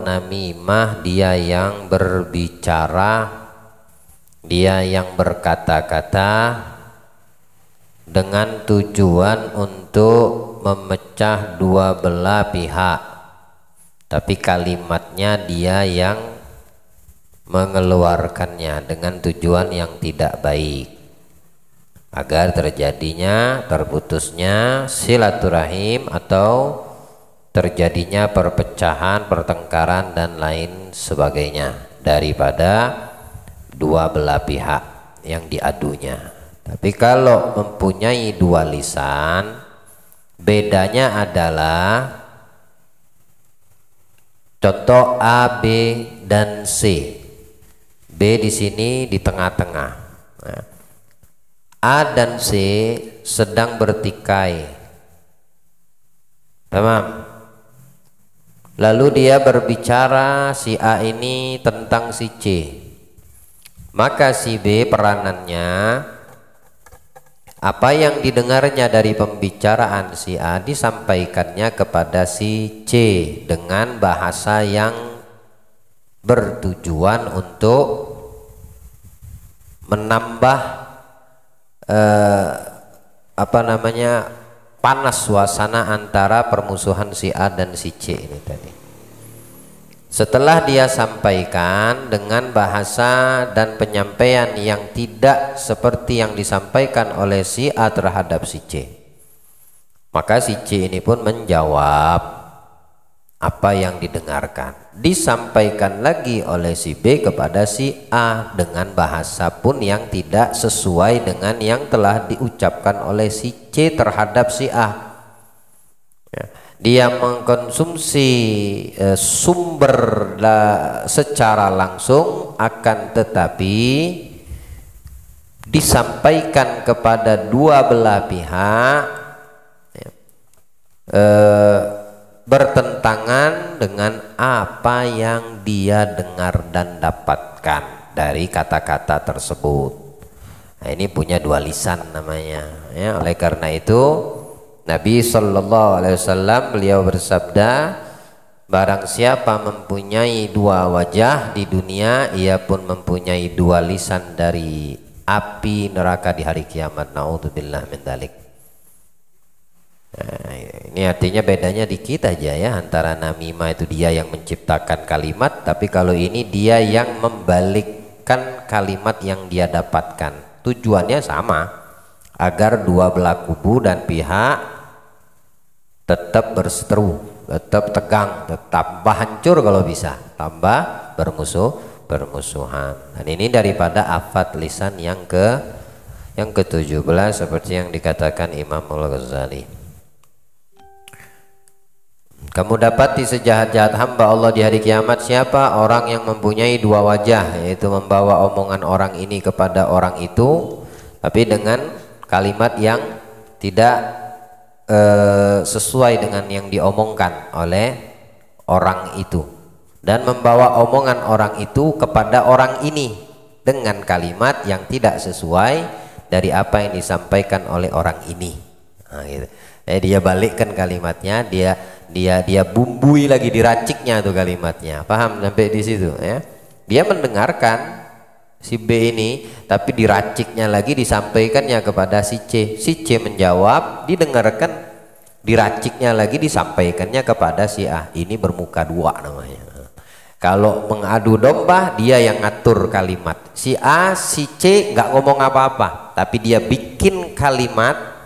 Namimah dia yang berbicara, dia yang berkata-kata dengan tujuan untuk memecah dua belah pihak, tapi kalimatnya dia yang mengeluarkannya dengan tujuan yang tidak baik, agar terjadinya terputusnya silaturahim atau terjadinya perpecahan, pertengkaran dan lain sebagainya daripada dua belah pihak yang diadunya. Tapi kalau mempunyai dua lisan, bedanya adalah contoh A, B dan C. B di sini di tengah-tengah. Nah, A dan C sedang bertikai. Tamam. Lalu dia berbicara si A ini tentang si C. Maka si B peranannya, apa yang didengarnya dari pembicaraan si A disampaikannya kepada si C dengan bahasa yang bertujuan untuk menambah panas suasana antara permusuhan si A dan si C ini tadi. Setelah dia sampaikan dengan bahasa dan penyampaian yang tidak seperti yang disampaikan oleh si A terhadap si C, maka si C ini pun menjawab apa yang didengarkan, disampaikan lagi oleh si B kepada si A dengan bahasa pun yang tidak sesuai dengan yang telah diucapkan oleh si C terhadap si A. Dia mengkonsumsi sumber secara langsung, akan tetapi disampaikan kepada dua belah pihak bertentangan dengan apa yang dia dengar dan dapatkan dari kata-kata tersebut. Nah, ini punya dua lisan namanya ya. Oleh karena itu Nabi Shallallahu Alaihi Wasallam beliau bersabda, barang siapa mempunyai dua wajah di dunia, ia pun mempunyai dua lisan dari api neraka di hari kiamat. Naudzubillah min dzalik. Nah, ini artinya bedanya dikit aja ya, antara namimah itu dia yang menciptakan kalimat, tapi kalau ini dia yang membalikkan kalimat yang dia dapatkan. Tujuannya sama, agar dua belah kubu dan pihak tetap berseteru, tetap tegang, tetap hancur kalau bisa, tambah bermusuhan. Dan ini daripada afat lisan yang ke-17 seperti yang dikatakan Imam Al-Ghazali. Kamu dapati sejahat-jahat hamba Allah di hari kiamat siapa? Orang yang mempunyai dua wajah, yaitu membawa omongan orang ini kepada orang itu, tapi dengan kalimat yang tidak sesuai dengan yang diomongkan oleh orang itu, dan membawa omongan orang itu kepada orang ini dengan kalimat yang tidak sesuai dari apa yang disampaikan oleh orang ini. Nah, gitu. Dia balikkan kalimatnya, dia bumbui lagi, diraciknya tuh kalimatnya. Paham sampai di situ ya? Dia mendengarkan si B ini, tapi diraciknya lagi, disampaikannya kepada si C. Si C menjawab, didengarkan, diraciknya lagi, disampaikannya kepada si A. Ini bermuka dua namanya. Kalau mengadu domba, dia yang ngatur kalimat. Si A, si C nggak ngomong apa-apa, tapi dia bikin kalimat,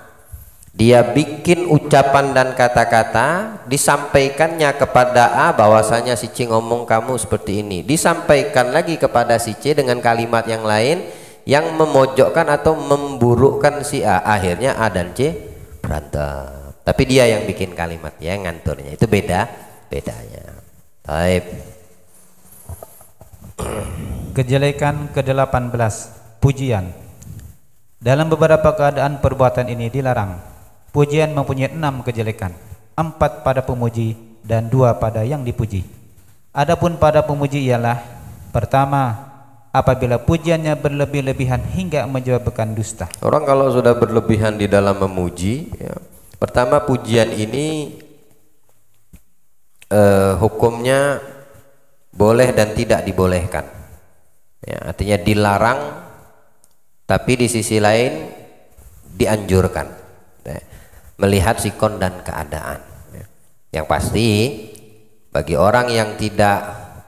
dia bikin ucapan dan kata-kata, disampaikannya kepada A bahwasanya si C ngomong kamu seperti ini, disampaikan lagi kepada si C dengan kalimat yang lain yang memojokkan atau memburukkan si A. Akhirnya A dan C berantem, tapi dia yang bikin kalimat, ya nganturnya. Itu bedanya. Baik. Kejelekan ke-18, pujian. Dalam beberapa keadaan perbuatan ini dilarang. Pujian mempunyai 6 kejelekan, 4 pada pemuji dan 2 pada yang dipuji. Adapun pada pemuji ialah: pertama, apabila pujiannya berlebih-lebihan hingga menyebabkan dusta. Orang kalau sudah berlebihan di dalam memuji ya, pertama pujian ini hukumnya boleh dan tidak dibolehkan. Ya, artinya dilarang, tapi di sisi lain dianjurkan. Ya, melihat sikon dan keadaan. Ya. Yang pasti bagi orang yang tidak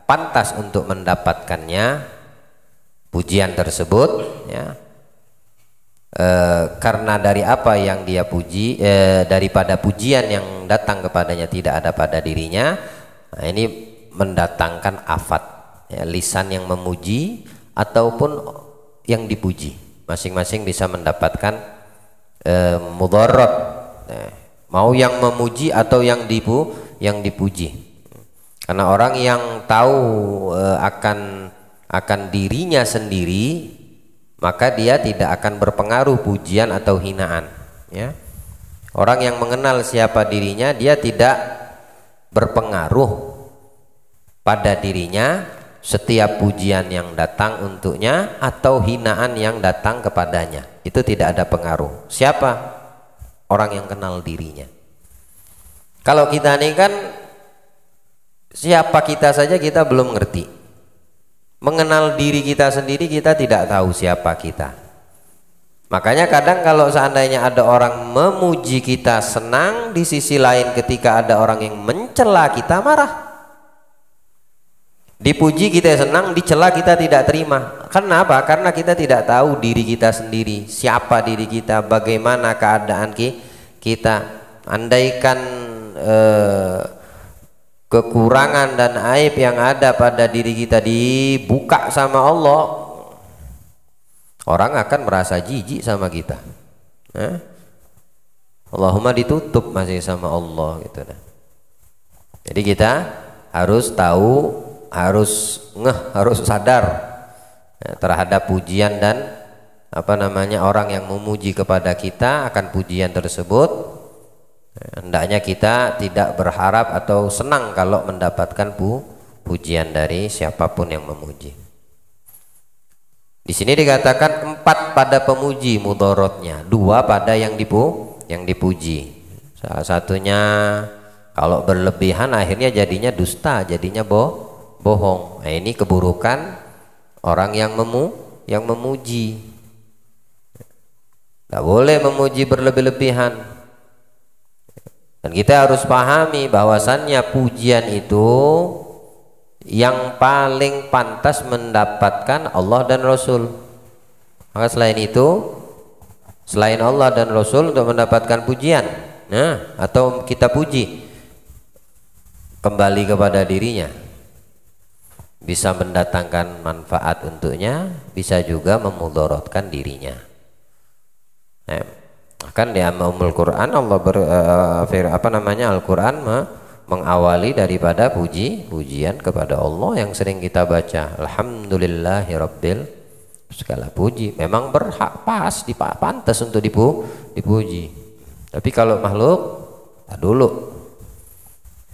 pantas untuk mendapatkannya pujian tersebut, ya, karena dari apa yang dia puji, daripada pujian yang datang kepadanya tidak ada pada dirinya, nah ini mendatangkan afat, ya, lisan yang memuji ataupun yang dipuji, masing-masing bisa mendapatkan mudarat, mau yang memuji atau yang dipuji. Karena orang yang tahu akan dirinya sendiri, maka dia tidak akan berpengaruh pujian atau hinaan. Ya. Orang yang mengenal siapa dirinya, dia tidak berpengaruh pada dirinya setiap pujian yang datang untuknya atau hinaan yang datang kepadanya. Itu tidak ada pengaruh. Siapa? Orang yang kenal dirinya. Kalau kita ini kan siapa kita saja kita belum ngerti. Mengenal diri kita sendiri kita tidak tahu siapa kita. Makanya kadang kalau seandainya ada orang memuji kita senang, di sisi lain ketika ada orang yang mencela kita marah. Dipuji kita senang, dicela kita tidak terima. Kenapa? Karena kita tidak tahu diri kita sendiri, siapa diri kita, bagaimana keadaan kita. Andaikan kekurangan dan aib yang ada pada diri kita dibuka sama Allah, orang akan merasa jijik sama kita. Allahumma ditutup masih sama Allah gitu. Jadi kita harus tahu, harus sadar terhadap pujian dan orang yang memuji kepada kita akan pujian tersebut. Hendaknya kita tidak berharap atau senang kalau mendapatkan pujian dari siapapun yang memuji. Di sini dikatakan 4 pada pemuji mudorotnya, 2 pada yang dipuji. Salah satunya kalau berlebihan akhirnya jadinya dusta, jadinya bohong. Nah, ini keburukan orang yang memuji. Tidak boleh memuji berlebih-lebihan. Dan kita harus pahami bahwasannya pujian itu yang paling pantas mendapatkan Allah dan Rasul. Maka selain Allah dan Rasul untuk mendapatkan pujian, atau kita puji, kembali kepada dirinya, bisa mendatangkan manfaat untuknya, bisa juga memudaratkan dirinya. Kan di Ummul Quran Allah Al-Quran mengawali daripada pujian kepada Allah yang sering kita baca. Alhamdulillahirabbil, segala puji memang berhak, pantas untuk dipuji. Tapi kalau makhluk, tak dulu,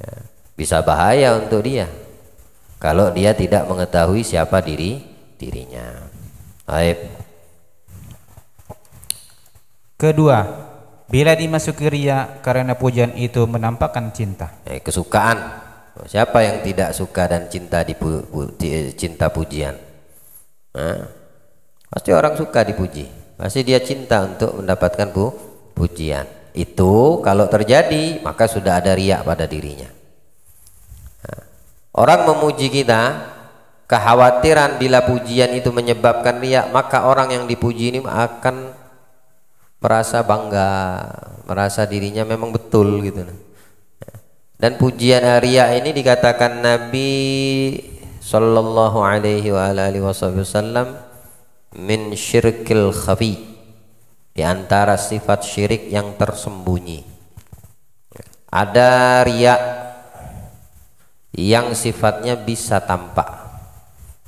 ya, bisa bahaya untuk dia kalau dia tidak mengetahui siapa dirinya. Baik. Kedua, bila dimasuki riya karena pujian itu menampakkan cinta. Kesukaan. Siapa yang tidak suka dan cinta cinta pujian? Pasti orang suka dipuji. Pasti dia cinta untuk mendapatkan pujian. Itu kalau terjadi maka sudah ada riya pada dirinya. Orang memuji kita, kekhawatiran bila pujian itu menyebabkan riya, maka orang yang dipuji ini akan merasa bangga, merasa dirinya memang betul gitu. Dan pujian riya ini dikatakan Nabi sallallahu alaihi wasallam min syirkil khafi, di antara sifat syirik yang tersembunyi. Ada riya yang sifatnya bisa tampak,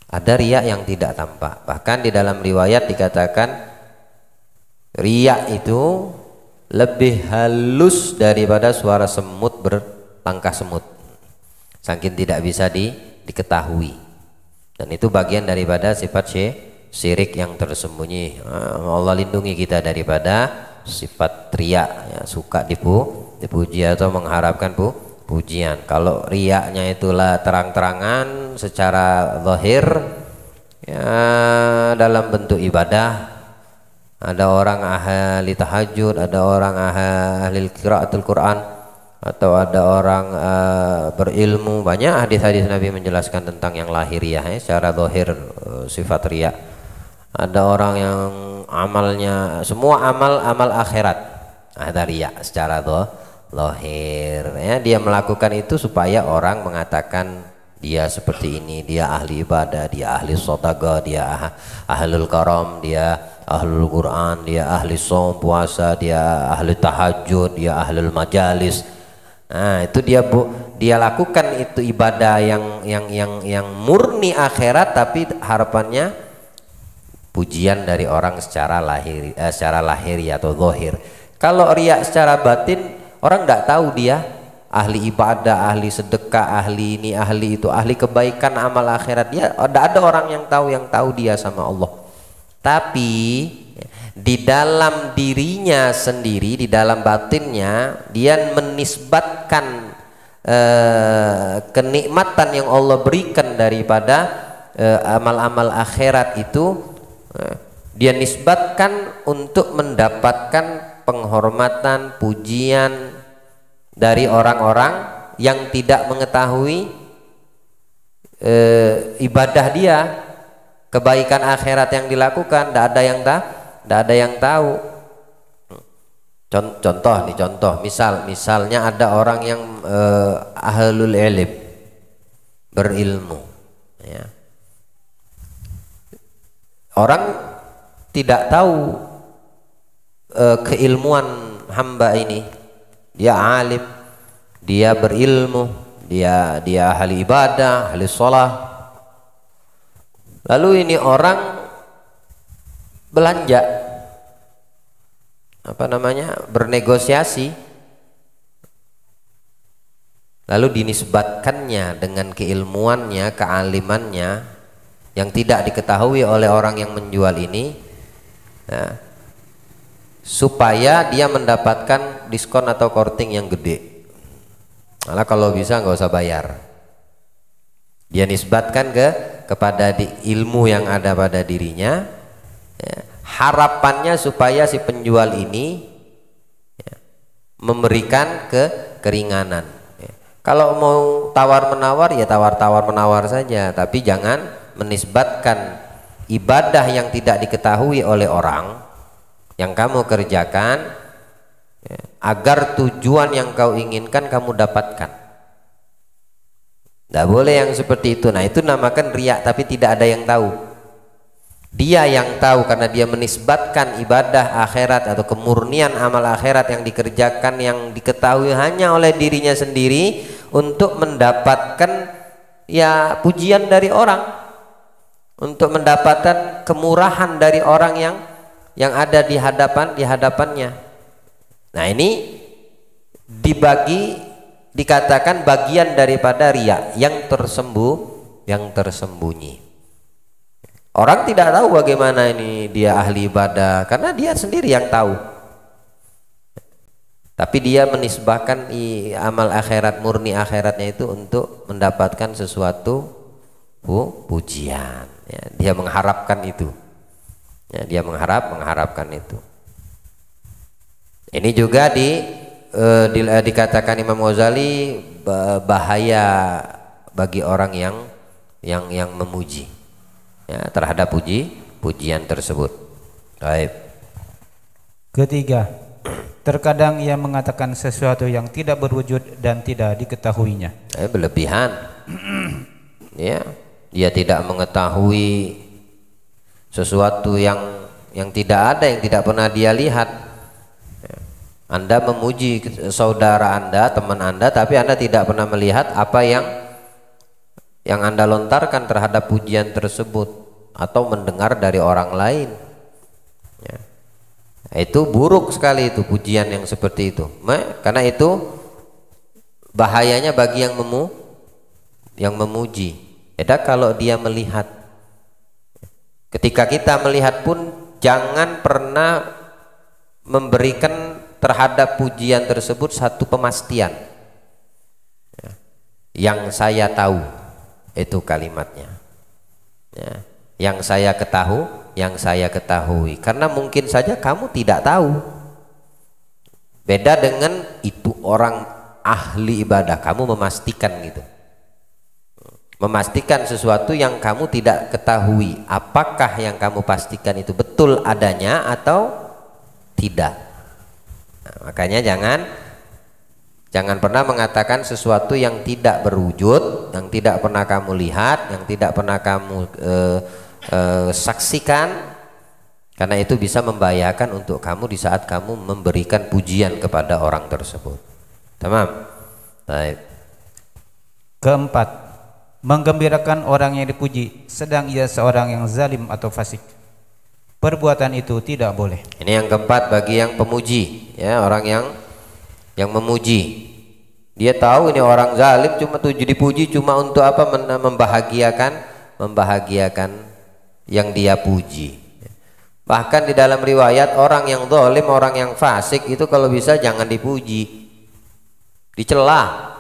ada riya yang tidak tampak. Bahkan di dalam riwayat dikatakan riya itu lebih halus daripada suara semut berlangkah semut, saking tidak bisa diketahui. Dan itu bagian daripada sifat syirik yang tersembunyi. Allah lindungi kita daripada sifat riya, ya, suka dipuji atau mengharapkan pujian. Kalau riyaknya itulah terang-terangan secara zahir, ya dalam bentuk ibadah. Ada orang ahli tahajud, ada orang ahli qiraatul Quran, atau ada orang berilmu. Banyak hadis-hadis Nabi menjelaskan tentang yang lahiriah, ya, secara zahir, sifat riya. Ada orang yang amalnya semua amal akhirat, ada riya secara zahir, ya. Dia melakukan itu supaya orang mengatakan dia seperti ini, dia ahli ibadah, dia ahli sedekah, dia ahlul karam, dia ahlul Quran, dia ahli shaum puasa, dia ahli tahajud, dia ahlul majalis. Nah, itu dia lakukan itu ibadah yang murni akhirat, tapi harapannya pujian dari orang secara lahir atau zahir. Kalau riya secara batin, orang tidak tahu dia ahli ibadah, ahli sedekah, ahli ini, ahli itu, ahli kebaikan, amal akhirat. Dia tidak ada orang yang tahu dia sama Allah. Tapi di dalam dirinya sendiri, di dalam batinnya, dia menisbatkan kenikmatan yang Allah berikan daripada amal-amal akhirat itu, dia nisbatkan untuk mendapatkan penghormatan, pujian dari orang-orang yang tidak mengetahui ibadah dia, kebaikan akhirat yang dilakukan. Tidak ada yang tahu. Contoh, misalnya ada orang yang ahlul ilm, berilmu, ya. Orang tidak tahu keilmuan hamba ini. Dia alim, dia berilmu, dia ahli ibadah, ahli sholat. Lalu ini orang belanja, bernegosiasi, lalu dinisbatkannya dengan keilmuannya, kealimannya yang tidak diketahui oleh orang yang menjual ini, ya, supaya dia mendapatkan diskon atau korting yang gede. Malah kalau bisa nggak usah bayar. Dia nisbatkan kepada ilmu yang ada pada dirinya, ya, harapannya supaya si penjual ini, ya, memberikan keringanan. Ya. Kalau mau tawar-menawar, ya tawar-menawar saja, tapi jangan menisbatkan ibadah yang tidak diketahui oleh orang yang kamu kerjakan, ya, agar tujuan yang kau inginkan kamu dapatkan. Tidak boleh yang seperti itu. Nah, itu namakan riya, tapi tidak ada yang tahu. Dia yang tahu karena dia menisbatkan ibadah akhirat atau kemurnian amal akhirat yang dikerjakan, yang diketahui hanya oleh dirinya sendiri, untuk mendapatkan, ya, pujian dari orang, untuk mendapatkan kemurahan dari orang yang ada di hadapannya. Nah, ini dikatakan bagian daripada riya yang tersembunyi. Orang tidak tahu bagaimana ini dia ahli ibadah karena dia sendiri yang tahu. Tapi dia menisbahkan amal akhirat, murni akhiratnya itu untuk mendapatkan sesuatu pujian. Ya, dia mengharapkan itu. Ya, dia mengharapkan itu. Ini juga dikatakan Imam Ghazali bahaya bagi orang yang memuji, ya, terhadap pujian tersebut. Baik. Ketiga, terkadang ia mengatakan sesuatu yang tidak berwujud dan tidak diketahuinya. Berlebihan. Ya, dia tidak mengetahui sesuatu yang tidak ada, yang tidak pernah dia lihat. Anda memuji saudara Anda, teman Anda, tapi Anda tidak pernah melihat apa yang Anda lontarkan terhadap pujian tersebut, atau mendengar dari orang lain, ya. Itu buruk sekali, itu pujian yang seperti itu. Karena itu bahayanya bagi yang memuji. Beda kalau dia melihat. Ketika kita melihat pun jangan pernah memberikan terhadap pujian tersebut satu pemastian. yang saya tahu, itu kalimatnya. Ya, yang saya ketahui, karena mungkin saja kamu tidak tahu. Beda dengan itu orang ahli ibadah, kamu memastikan gitu, memastikan sesuatu yang kamu tidak ketahui, apakah yang kamu pastikan itu betul adanya atau tidak. Nah, makanya jangan pernah mengatakan sesuatu yang tidak berwujud, yang tidak pernah kamu lihat, yang tidak pernah kamu saksikan, karena itu bisa membahayakan untuk kamu di saat kamu memberikan pujian kepada orang tersebut. Tamam. Baik. Keempat, menggembirakan orang yang dipuji sedang ia seorang yang zalim atau fasik. Perbuatan itu tidak boleh. Ini yang keempat bagi yang pemuji, ya, orang yang memuji. Dia tahu ini orang zalim, cuma dipuji cuma untuk apa? Membahagiakan yang dia puji. Bahkan di dalam riwayat orang yang zalim, orang yang fasik itu kalau bisa jangan dipuji, dicela.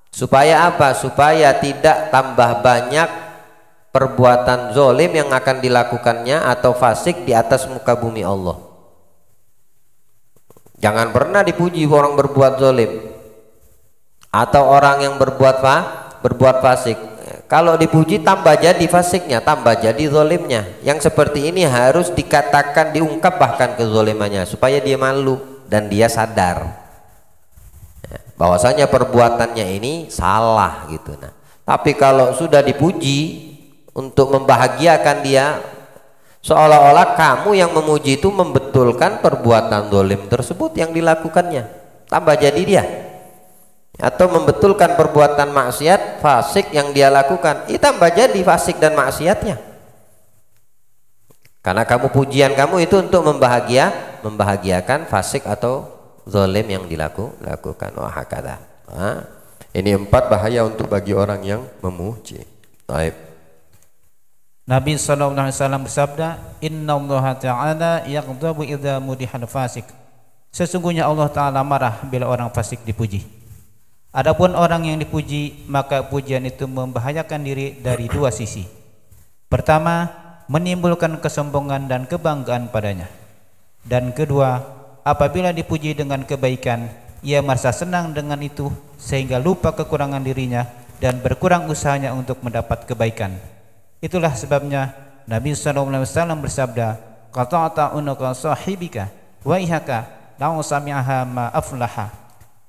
Supaya apa? Supaya tidak tambah banyak perbuatan zalim yang akan dilakukannya atau fasik di atas muka bumi Allah. Jangan pernah dipuji orang berbuat zalim atau orang yang berbuat fasik. Kalau dipuji tambah jadi fasiknya, tambah jadi zalimnya. Yang seperti ini harus dikatakan, diungkap bahkan kezalimannya supaya dia malu dan dia sadar bahwasanya perbuatannya ini salah gitu. Nah, tapi kalau sudah dipuji untuk membahagiakan dia, seolah-olah kamu yang memuji itu membetulkan perbuatan zalim tersebut yang dilakukannya, tambah jadi dia. Atau membetulkan perbuatan maksiat fasik yang dia lakukan, itu tambah jadi fasik dan maksiatnya. Karena pujian kamu itu untuk membahagiakan fasik atau zalim yang dilakukan. Wah, hakada. Ini 4 bahaya untuk bagi orang yang memuji. Baik. Nabi SAW bersabda, Innallaha ta'ala yaghdabu idza mudihal fasik. Sesungguhnya Allah Ta'ala marah bila orang fasik dipuji. Adapun orang yang dipuji, maka pujian itu membahayakan diri dari 2 sisi. Pertama, menimbulkan kesombongan dan kebanggaan padanya. Dan kedua, apabila dipuji dengan kebaikan, ia merasa senang dengan itu sehingga lupa kekurangan dirinya dan berkurang usahanya untuk mendapat kebaikan. Itulah sebabnya Nabi SAW bersabda, qata'ta unuqa sahibika wa ihaka lau sami'aha ma aflaha.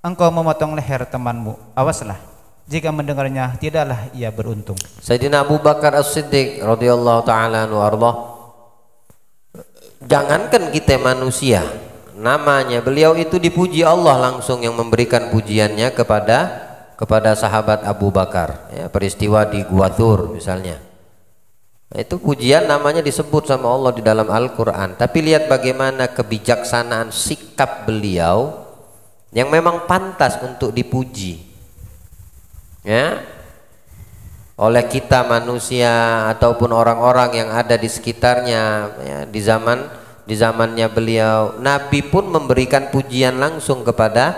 Engkau memotong leher temanmu, awaslah, jika mendengarnya tidaklah ia beruntung. Sayyidina Abu Bakar As-Siddiq radhiyallahu taala anhu arda, jangankan kita manusia, namanya beliau itu dipuji Allah langsung, yang memberikan pujiannya kepada sahabat Abu Bakar, ya, peristiwa di Gua Thur misalnya. Nah, itu pujian namanya disebut sama Allah di dalam Al-Quran. Tapi lihat bagaimana kebijaksanaan sikap beliau yang memang pantas untuk dipuji, ya, oleh kita manusia ataupun orang-orang yang ada di sekitarnya, ya, di zamannya beliau. Nabi pun memberikan pujian langsung kepada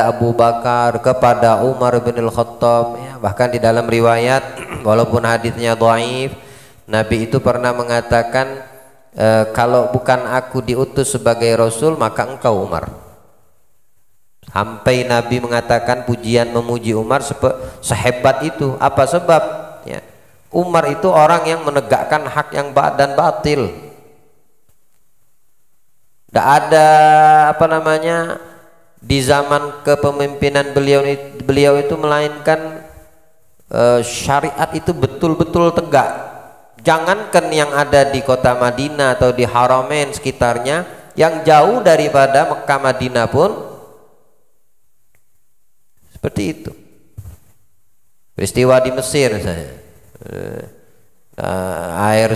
Abu Bakar, kepada Umar bin Al-Khattab, ya. Bahkan di dalam riwayat, walaupun hadisnya dhaif, Nabi itu pernah mengatakan, kalau bukan aku diutus sebagai Rasul, maka engkau Umar. Sampai Nabi mengatakan pujian memuji Umar sehebat itu. Apa sebab? Ya, Umar itu orang yang menegakkan hak yang dan batil. Tidak ada di zaman kepemimpinan beliau itu melainkan syariat itu betul-betul tegak. Jangankan yang ada di kota Madinah atau di Haramain sekitarnya, yang jauh daripada Mekah Madinah pun seperti itu. Peristiwa di Mesir misalnya, air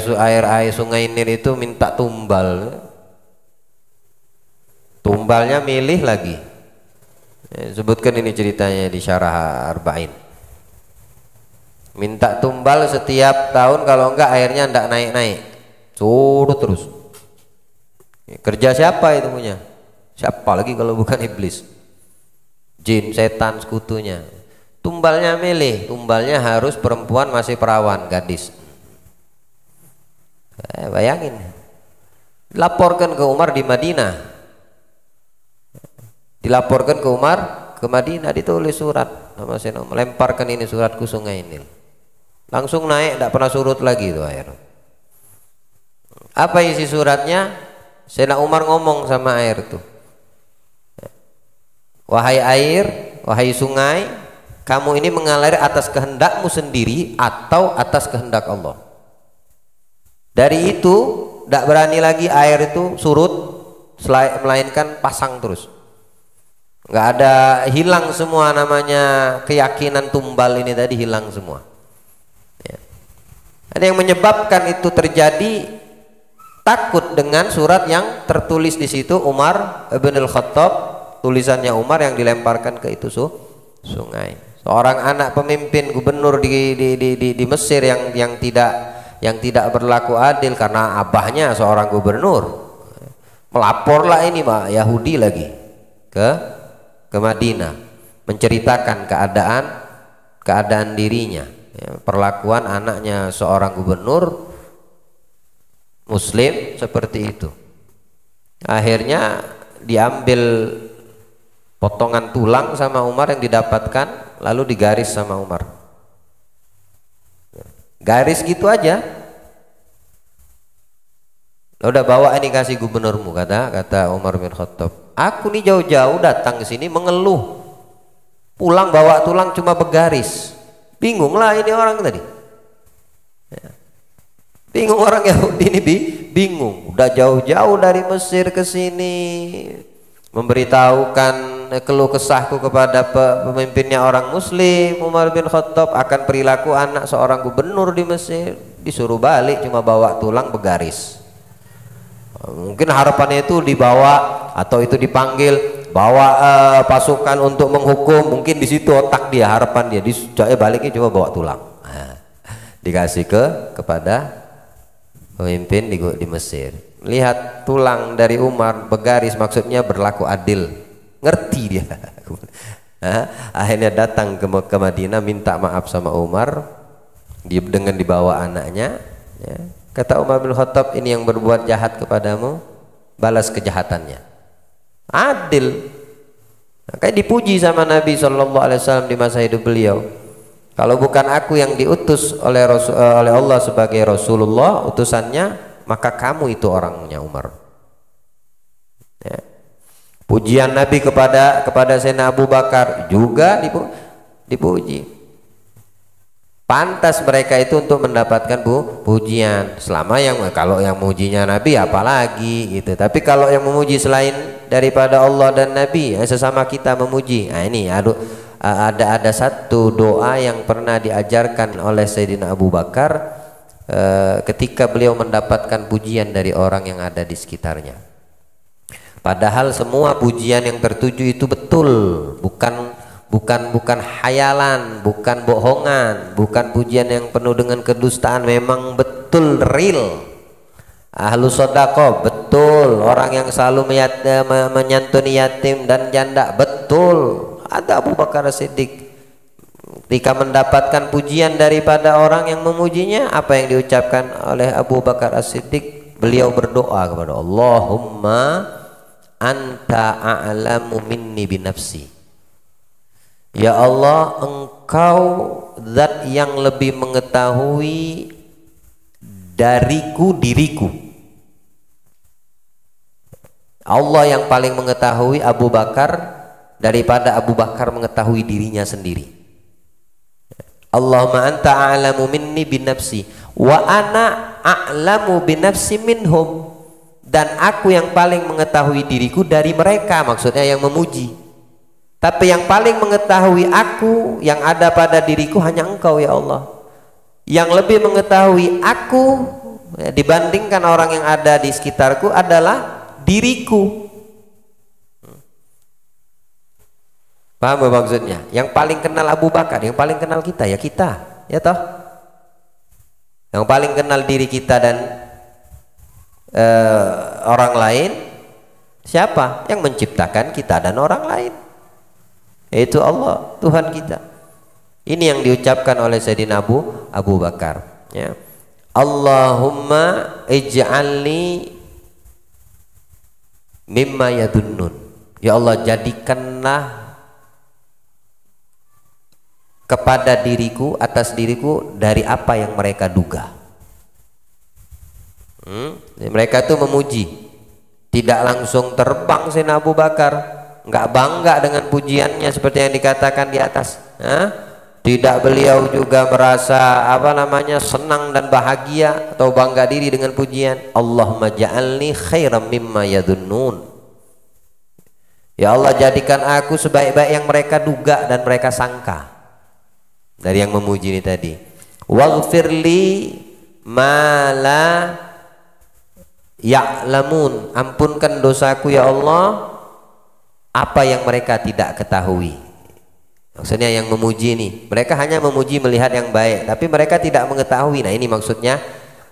sungai Nil itu minta tumbalnya milih lagi. Sebutkan ini ceritanya di Syarah Arba'in. Minta tumbal setiap tahun, kalau enggak airnya enggak naik-naik, surut terus. Kerja siapa itu punya? Siapa lagi kalau bukan iblis, jin, setan, sekutunya. Tumbalnya milih, tumbalnya harus perempuan masih perawan, gadis. Bayangin, dilaporkan ke Umar di Madinah, dilaporkan ke Umar ke Madinah, ditulis surat sama Sayyidina Umar, lemparkan ini suratku sungai Nil, langsung naik, tidak pernah surut lagi itu air. Apa isi suratnya? Sayyidina Umar ngomong sama air itu, wahai air, wahai sungai, kamu ini mengalir atas kehendakmu sendiri atau atas kehendak Allah. Dari itu tidak berani lagi air itu surut, melainkan pasang terus. Nggak ada, hilang semua namanya keyakinan tumbal ini tadi, hilang semua. Ya. Ada yang menyebabkan itu terjadi, takut dengan surat yang tertulis di situ Umar bin Al-Khattab, tulisannya Umar yang dilemparkan ke itu sungai. Seorang anak pemimpin gubernur di Mesir yang tidak berlaku adil karena abahnya seorang gubernur, melaporlah ini Pak Yahudi lagi ke Madinah, menceritakan keadaan dirinya, ya, perlakuan anaknya seorang gubernur Muslim seperti itu. Akhirnya diambil potongan tulang sama Umar yang didapatkan, lalu digaris sama Umar. Garis gitu aja. Udah bawa ini kasih gubernurmu, kata Umar bin Khattab. Aku nih jauh-jauh datang ke sini mengeluh, pulang bawa tulang cuma begaris. Bingung lah ini orang tadi. Ya. Bingung orang Yahudi ini, bingung. Udah jauh-jauh dari Mesir ke sini, memberitahukan keluh kesahku kepada pemimpinnya orang Muslim Umar bin Khattab akan perilaku anak seorang gubernur di Mesir, disuruh balik cuma bawa tulang begaris. Mungkin harapannya itu dibawa atau itu dipanggil bawa pasukan untuk menghukum, mungkin di situ otak dia, harapan dia, baliknya cuma bawa tulang. Dikasih kepada pemimpin di Mesir. Lihat tulang dari Umar begaris, maksudnya berlaku adil. Ngerti dia. Akhirnya datang ke Madinah, minta maaf sama Umar dengan dibawa anaknya, ya. Kata Umar bin Khattab, ini yang berbuat jahat kepadamu, balas kejahatannya. Adil. Makanya dipuji sama Nabi SAW di masa hidup beliau. Kalau bukan aku yang diutus oleh Allah sebagai Rasulullah, utusannya, maka kamu itu orangnya Umar. Ya. Pujian Nabi kepada Sayyidina Abu Bakar juga dipuji. Pantas mereka itu untuk mendapatkan pujian. Selama kalau yang mujinya Nabi apalagi gitu. Tapi kalau yang memuji selain daripada Allah dan Nabi, sesama kita memuji. Nah ini ada satu doa yang pernah diajarkan oleh Sayyidina Abu Bakar ketika beliau mendapatkan pujian dari orang yang ada di sekitarnya. Padahal semua pujian yang tertuju itu betul, bukan hayalan, bukan bohongan, bukan pujian yang penuh dengan kedustaan, memang betul real. Ahlu sodako betul, orang yang selalu menyantuni yatim dan janda betul. Ada Abu Bakar As-Siddiq ketika mendapatkan pujian daripada orang yang memujinya, apa yang diucapkan oleh Abu Bakar As-Siddiq? Beliau berdoa kepada Allahumma anta a'lamu minni binafsi. Ya Allah, engkau zat yang lebih mengetahui diriku. Allah yang paling mengetahui Abu Bakar daripada Abu Bakar mengetahui dirinya sendiri. Allahumma anta a'lamu minni binafsi wa ana a'lamu binafsi minhum. Dan aku yang paling mengetahui diriku dari mereka, maksudnya yang memuji. Tapi yang paling mengetahui aku yang ada pada diriku hanya engkau ya Allah. Yang lebih mengetahui aku dibandingkan orang yang ada di sekitarku adalah diriku. Paham maksudnya? Yang paling kenal Abu Bakar, yang paling kenal kita, ya toh? Yang paling kenal diri kita dan orang lain siapa? Yang menciptakan kita dan orang lain, yaitu Allah, Tuhan kita. Ini yang diucapkan oleh Sayyidina Abu Bakar, ya. Allahumma ij'alni mimma yadunnun. Ya Allah, jadikanlah kepada diriku, atas diriku, dari apa yang mereka duga. Mereka itu memuji, tidak langsung terbang Sayyidina Abu Bakar, nggak bangga dengan pujiannya seperti yang dikatakan di atas. Tidak beliau juga merasa senang dan bahagia atau bangga diri dengan pujian. Allahumma ja'alni khairam mimma yadunnun. Ya Allah, jadikan aku sebaik-baik yang mereka duga dan mereka sangka. Dari yang memuji ini tadi. Waghfirli ma la ya'lamun. Ampunkan dosaku ya Allah, apa yang mereka tidak ketahui. Maksudnya yang memuji ini, mereka hanya memuji melihat yang baik, tapi mereka tidak mengetahui. Nah, ini maksudnya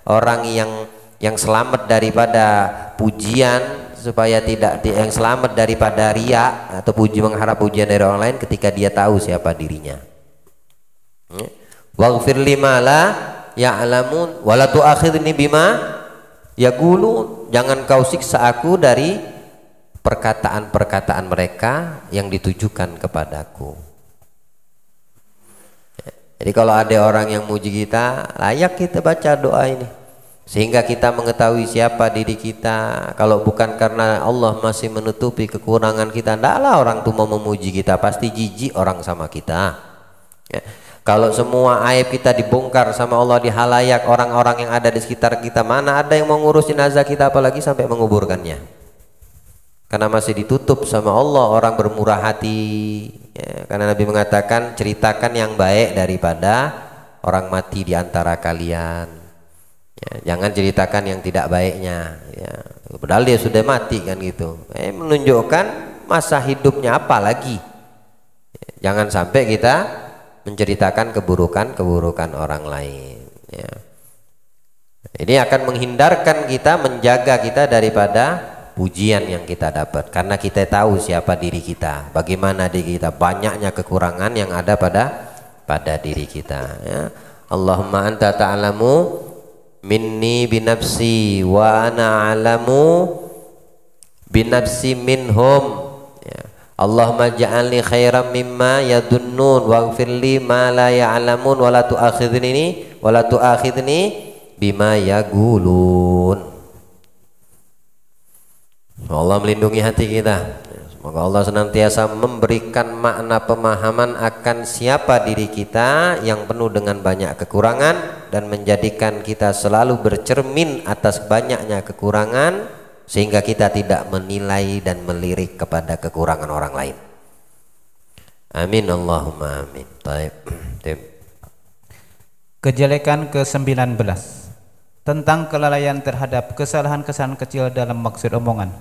orang yang selamat daripada pujian, supaya tidak yang selamat daripada riya atau puji mengharap pujian dari orang lain ketika dia tahu siapa dirinya. Waghfir lima la ya'lamun wa la tu'akhidni bima yaqulun. Jangan kau siksa aku dari perkataan-perkataan mereka yang ditujukan kepadaku. Jadi kalau ada orang yang muji kita, layak kita baca doa ini sehingga kita mengetahui siapa diri kita. Kalau bukan karena Allah masih menutupi kekurangan kita, ndaklah orang tuh mau memuji kita, pasti jijik orang sama kita, ya. Kalau semua aib kita dibongkar sama Allah di halayak orang-orang yang ada di sekitar kita, mana ada yang mau ngurus jenazah kita apalagi sampai menguburkannya. Karena masih ditutup sama Allah orang bermurah hati, ya. Karena Nabi mengatakan ceritakan yang baik daripada orang mati di antara kalian, ya. Jangan ceritakan yang tidak baiknya, ya. Padahal dia sudah mati kan gitu, menunjukkan masa hidupnya apa lagi, ya. Jangan sampai kita menceritakan keburukan orang lain, ya. Ini akan menghindarkan kita, menjaga kita daripada pujian yang kita dapat, karena kita tahu siapa diri kita, bagaimana diri kita, banyaknya kekurangan yang ada pada diri kita, ya. Allahumma anta ta'lamu minni binafsi wa ana a'lamu binafsi minhum, ya. Allahumma ja'alni khairam mimma yadunnun waghfirli ma la ya'lamun wa la tu'akhidni bima yaqulun. Allah melindungi hati kita. Semoga Allah senantiasa memberikan makna pemahaman akan siapa diri kita yang penuh dengan banyak kekurangan, dan menjadikan kita selalu bercermin atas banyaknya kekurangan sehingga kita tidak menilai dan melirik kepada kekurangan orang lain. Amin Allahumma amin. Baik. Kejelekan ke-19 tentang kelalaian terhadap kesalahan-kesalahan kecil dalam maksud omongan,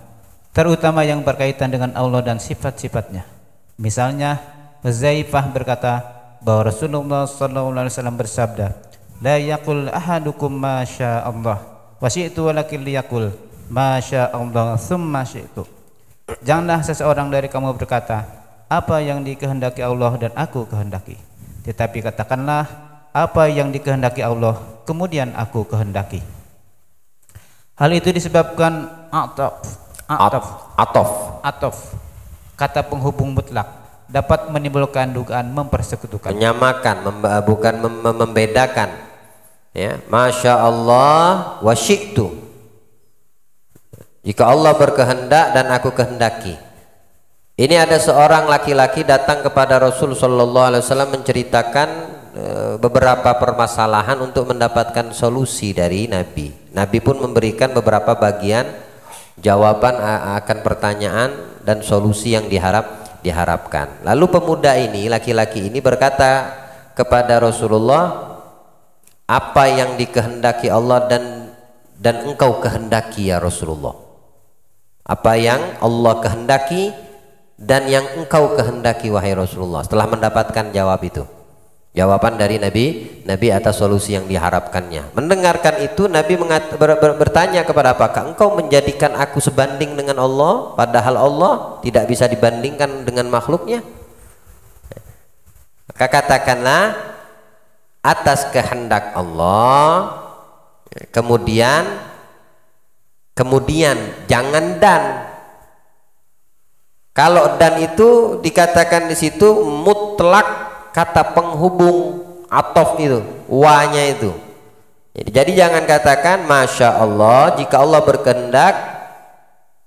terutama yang berkaitan dengan Allah dan sifat-sifatnya. Misalnya, Zaifah berkata bahwa Rasulullah SAW bersabda, la yaqul ahadukum ma syaa Allah wa syi'tu walakin liyaqul ma syaa Allah tsumma syi'tu. Janganlah seseorang dari kamu berkata, apa yang dikehendaki Allah dan aku kehendaki, tetapi katakanlah apa yang dikehendaki Allah kemudian aku kehendaki. Hal itu disebabkan atof, kata penghubung mutlak, dapat menimbulkan dugaan mempersekutukan, menyamakan, bukan membedakan, ya. Masya Allah wa syi'tu, jika Allah berkehendak dan aku kehendaki. Ini ada seorang laki-laki datang kepada Rasul Sallallahu Alaihi Wasallam menceritakan beberapa permasalahan untuk mendapatkan solusi dari Nabi. Nabi pun memberikan beberapa bagian jawaban akan pertanyaan dan solusi yang diharapkan. Lalu pemuda ini, laki-laki ini berkata kepada Rasulullah, apa yang dikehendaki Allah dan engkau kehendaki ya Rasulullah? Apa yang Allah kehendaki dan yang engkau kehendaki wahai Rasulullah? Setelah mendapatkan jawab itu, jawaban dari Nabi atas solusi yang diharapkannya. Mendengarkan itu, Nabi bertanya kepada, apakah engkau menjadikan aku sebanding dengan Allah, padahal Allah tidak bisa dibandingkan dengan makhluknya? Maka katakanlah atas kehendak Allah, kemudian jangan dan. Kalau dan itu dikatakan di situ mutlak kata penghubung atof itu, wa-nya itu. Jadi jangan katakan masya Allah jika Allah berkehendak,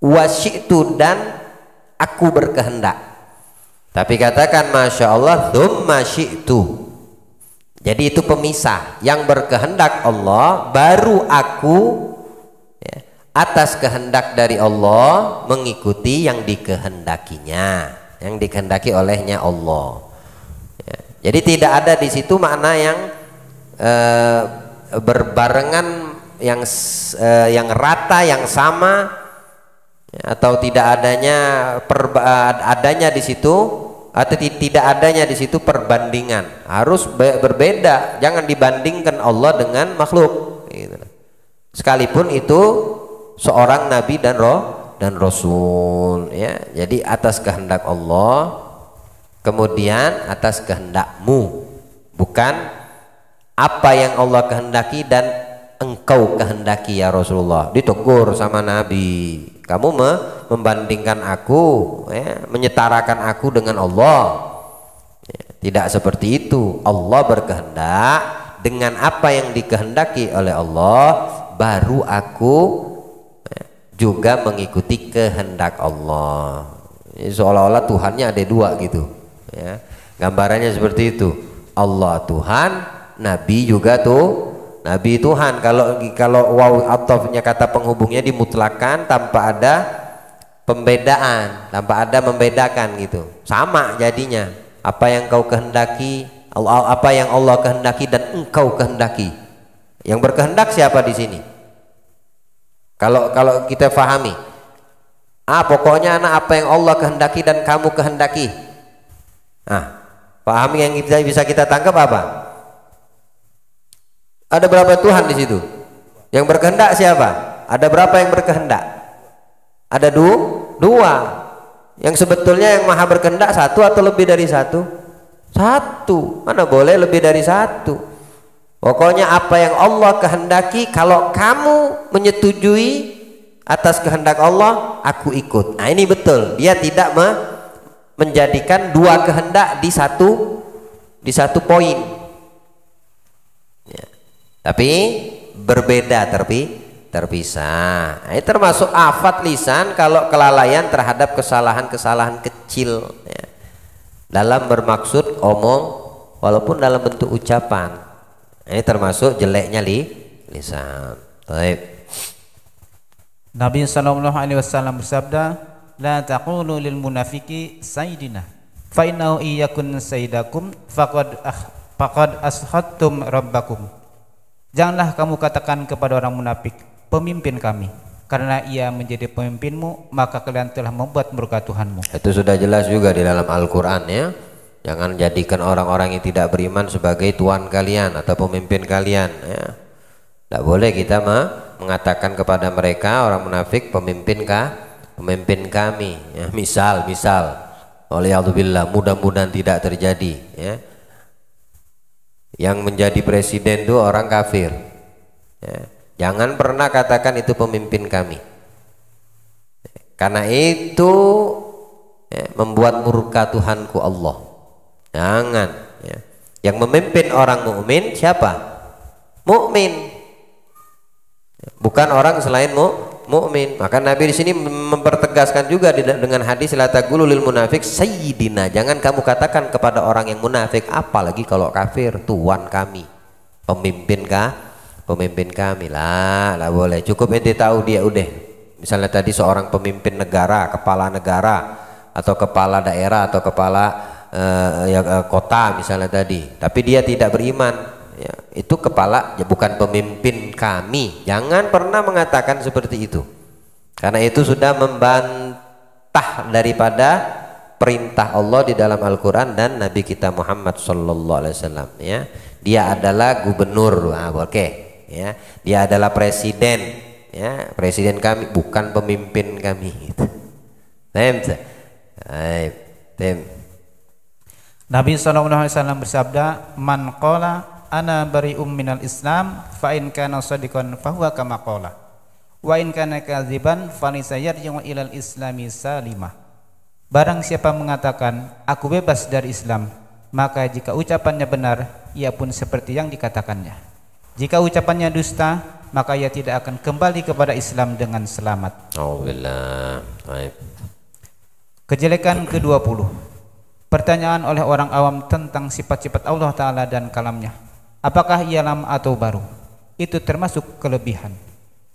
wasyi'tu dan aku berkehendak. Tapi katakan masya Allah tsumma syi'tu. Jadi itu pemisah. Yang berkehendak Allah baru aku, ya, atas kehendak dari Allah mengikuti yang dikehendakinya, yang dikehendaki olehnya Allah. Ya. Jadi tidak ada di situ makna yang berbarengan, yang rata, yang sama, ya, atau tidak adanya di situ, atau tidak adanya di situ perbandingan. Harus berbeda, jangan dibandingkan Allah dengan makhluk gitu. Sekalipun itu seorang nabi dan rasul, ya. Jadi atas kehendak Allah, kemudian atas kehendakmu, bukan apa yang Allah kehendaki dan engkau kehendaki ya Rasulullah. Ditegur sama Nabi, kamu membandingkan aku, ya, menyetarakan aku dengan Allah, ya, tidak seperti itu. Allah berkehendak, dengan apa yang dikehendaki oleh Allah baru aku, ya, juga mengikuti kehendak Allah. Seolah-olah Tuhannya ada dua gitu, ya. Gambarannya seperti itu. Allah Tuhan, Nabi juga Nabi Tuhan. Kalau waw atofnya kata penghubungnya dimutlakan tanpa ada pembedaan, tanpa ada membedakan gitu, sama jadinya. Apa yang kau kehendaki, apa yang Allah kehendaki dan engkau kehendaki. Yang berkehendak siapa di sini? Kalau kita fahami, pokoknya anak apa yang Allah kehendaki dan kamu kehendaki. Pahami yang bisa kita tangkap apa? Ada berapa Tuhan di situ? Yang berkehendak siapa? Ada berapa yang berkehendak? Ada dua. Yang sebetulnya yang maha berkehendak satu atau lebih dari satu? Satu. Mana boleh lebih dari satu? Pokoknya apa yang Allah kehendaki, kalau kamu menyetujui atas kehendak Allah, aku ikut. Nah ini betul. Dia tidak menjadikan dua kehendak di satu poin. Tapi berbeda, terpisah. Ini termasuk afat lisan kalau kelalaian terhadap kesalahan-kesalahan kecil, ya, dalam bermaksud omong walaupun dalam bentuk ucapan. Ini termasuk jeleknya lisan. Baik. Nabi sallallahu alaihi wasallam bersabda, la taqulu lil munafiki sayyidina fa innahu iyakun sayyidakum faqad ashattum rabbakum. Janganlah kamu katakan kepada orang munafik, pemimpin kami, karena ia menjadi pemimpinmu, maka kalian telah membuat murka Tuhanmu. Itu sudah jelas juga di dalam Al-Quran, ya. Jangan jadikan orang-orang yang tidak beriman sebagai tuan kalian atau pemimpin kalian, ya. Tidak boleh kita mengatakan kepada mereka orang munafik, pemimpin kami, ya. Misal waliyadzubillah, mudah-mudahan tidak terjadi, ya. Yang menjadi presiden itu orang kafir, ya. Jangan pernah katakan itu pemimpin kami, karena itu, ya, membuat murka Tuhanku Allah. Jangan, ya. Yang memimpin orang mukmin siapa? Mukmin, bukan orang selain mukmin. Maka Nabi di sini mempertegaskan juga dengan hadis la taqulu lil munafik sayyidina. Jangan kamu katakan kepada orang yang munafik, apalagi kalau kafir, tuan kami, pemimpin kami lah boleh. Cukup ente tahu dia udah. Misalnya tadi seorang pemimpin negara, kepala negara atau kepala daerah atau kepala kota misalnya tadi, tapi dia tidak beriman, ya, itu kepala, ya, bukan pemimpin kami. Jangan pernah mengatakan seperti itu, karena itu sudah membantah daripada perintah Allah di dalam Al-Quran dan Nabi kita Muhammad sallallahu alaihi wasallam, ya. Dia adalah gubernur, oke, ya. Dia adalah presiden, ya, presiden kami, bukan pemimpin kami gitu. Nabi SAW bersabda, "Man qala ana bari'um minal Islam fa in kana shadiqan fa huwa kama qala wa in kana kadziban falaysa yarji'u ilal islami salimah." Barang siapa mengatakan aku bebas dari Islam, maka jika ucapannya benar, ia pun seperti yang dikatakannya. Jika ucapannya dusta, maka ia tidak akan kembali kepada Islam dengan selamat. Alhamdulillah. Baik. Kejelekan ke-20. Pertanyaan oleh orang awam tentang sifat-sifat Allah Ta'ala dan kalamnya. Apakah ia lama atau baru? Itu termasuk kelebihan.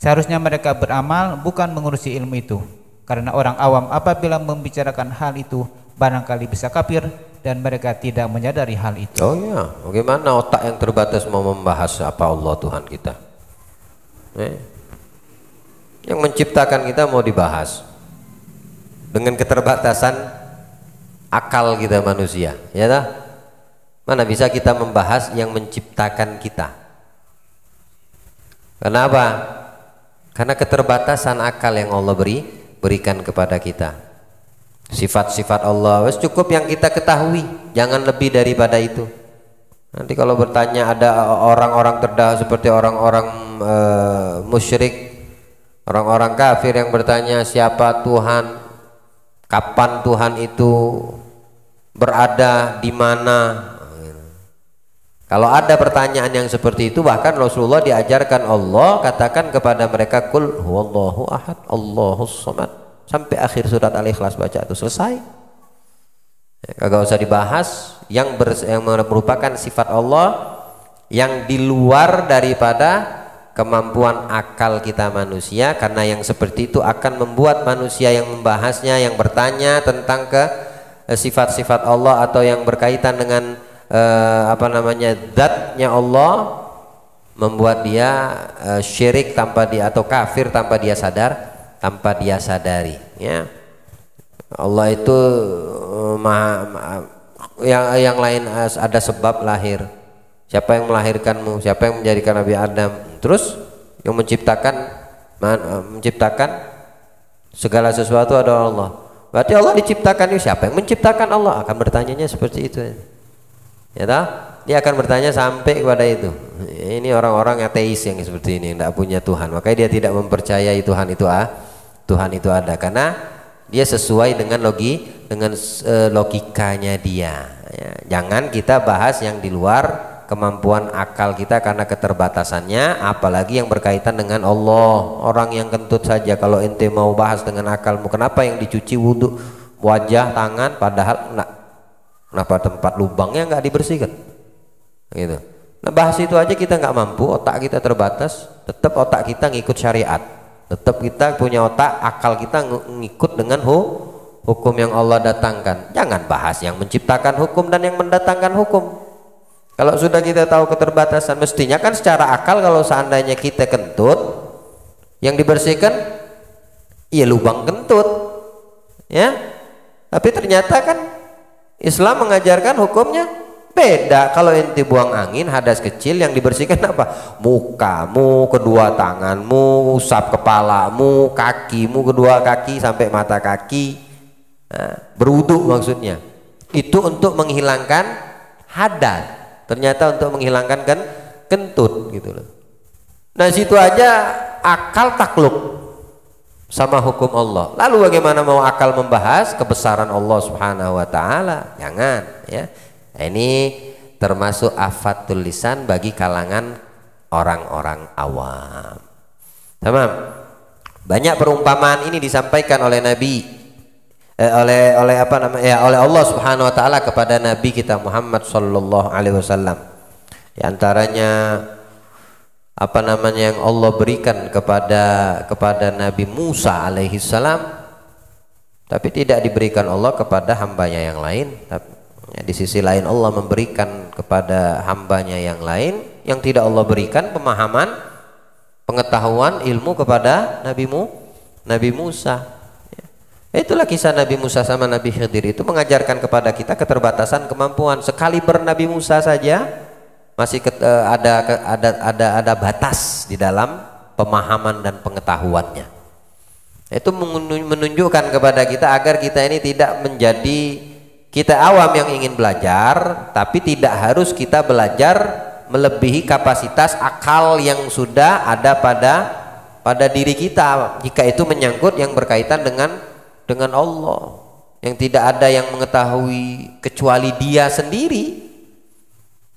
Seharusnya mereka beramal bukan mengurusi ilmu itu. Karena orang awam apabila membicarakan hal itu barangkali bisa kafir dan mereka tidak menyadari hal itu. Oh ya, bagaimana otak yang terbatas mau membahas apa Allah Tuhan kita? Yang menciptakan kita mau dibahas dengan keterbatasan akal kita manusia, ya tak? Mana bisa kita membahas yang menciptakan kita? Kenapa? Karena keterbatasan akal yang Allah berikan kepada kita. Sifat-sifat Allah wes cukup yang kita ketahui, jangan lebih daripada itu. Nanti kalau bertanya ada orang-orang terdahulu seperti orang-orang musyrik, orang-orang kafir yang bertanya siapa Tuhan, kapan Tuhan itu berada di mana. Kalau ada pertanyaan yang seperti itu, bahkan Rasulullah diajarkan Allah katakan kepada mereka kul huwallahu ahad Allahus samad, sampai akhir surat Al-Ikhlas baca itu selesai. Kagak usah dibahas yang merupakan sifat Allah yang di luar daripada kemampuan akal kita manusia, karena yang seperti itu akan membuat manusia yang membahasnya, yang bertanya tentang sifat-sifat Allah atau yang berkaitan dengan zatnya Allah, membuat dia syirik tanpa dia atau kafir tanpa dia sadari, ya. Allah itu yang lain ada sebab lahir. Siapa yang melahirkanmu? Siapa yang menjadikan Nabi Adam? Terus yang menciptakan segala sesuatu adalah Allah. Berarti Allah diciptakan, siapa yang menciptakan Allah? Akan bertanyanya seperti itu. Ya toh? Dia akan bertanya sampai kepada itu. Ini orang-orang ateis yang seperti ini, tidak punya Tuhan. Makanya dia tidak mempercayai Tuhan itu ada, karena dia sesuai dengan logikanya dia. Ya, jangan kita bahas yang di luar kemampuan akal kita karena keterbatasannya, apalagi yang berkaitan dengan Allah. Orang yang kentut saja kalau ente mau bahas dengan akalmu, kenapa yang dicuci wudhu wajah, tangan, padahal kenapa tempat lubangnya nggak dibersihkan, gitu. Nah bahas itu aja kita nggak mampu, otak kita terbatas. Tetap otak kita ngikut syariat, tetap kita punya otak, akal kita ngikut dengan hukum yang Allah datangkan. Jangan bahas yang menciptakan hukum dan yang mendatangkan hukum. Kalau sudah kita tahu keterbatasan, mestinya kan secara akal kalau seandainya kita kentut, yang dibersihkan ya lubang kentut, ya. Tapi ternyata kan Islam mengajarkan hukumnya beda. Kalau inti buang angin, hadas kecil, yang dibersihkan apa? Mukamu, kedua tanganmu, usap kepalamu, kakimu, kedua kaki sampai mata kaki. Nah, berwudu maksudnya. Itu untuk menghilangkan hadas. Ternyata untuk menghilangkan kentut gitu loh. Nah situ aja akal takluk sama hukum Allah. Lalu bagaimana mau akal membahas kebesaran Allah Subhanahu wa taala? Jangan, ya. Nah, ini termasuk afatul lisan bagi kalangan orang-orang awam. Tamam. Banyak perumpamaan ini disampaikan oleh Nabi oleh Allah Subhanahu wa taala kepada Nabi kita Muhammad sallallahu alaihi wasallam. Di antaranya yang Allah berikan kepada Nabi Musa alaihi salam, tapi tidak diberikan Allah kepada hambanya yang lain. Di sisi lain Allah memberikan kepada hambanya yang lain yang tidak Allah berikan pemahaman, pengetahuan, ilmu kepada Nabi Musa. Itulah kisah Nabi Musa sama Nabi Khidir, itu mengajarkan kepada kita keterbatasan kemampuan. Sekaliber Nabi Musa saja masih ada batas di dalam pemahaman dan pengetahuannya. Itu menunjukkan kepada kita agar kita ini tidak menjadi Kita awam yang ingin belajar, tapi tidak harus kita belajar melebihi kapasitas akal yang sudah ada pada diri kita. Jika itu menyangkut yang berkaitan dengan Allah, yang tidak ada yang mengetahui kecuali Dia sendiri.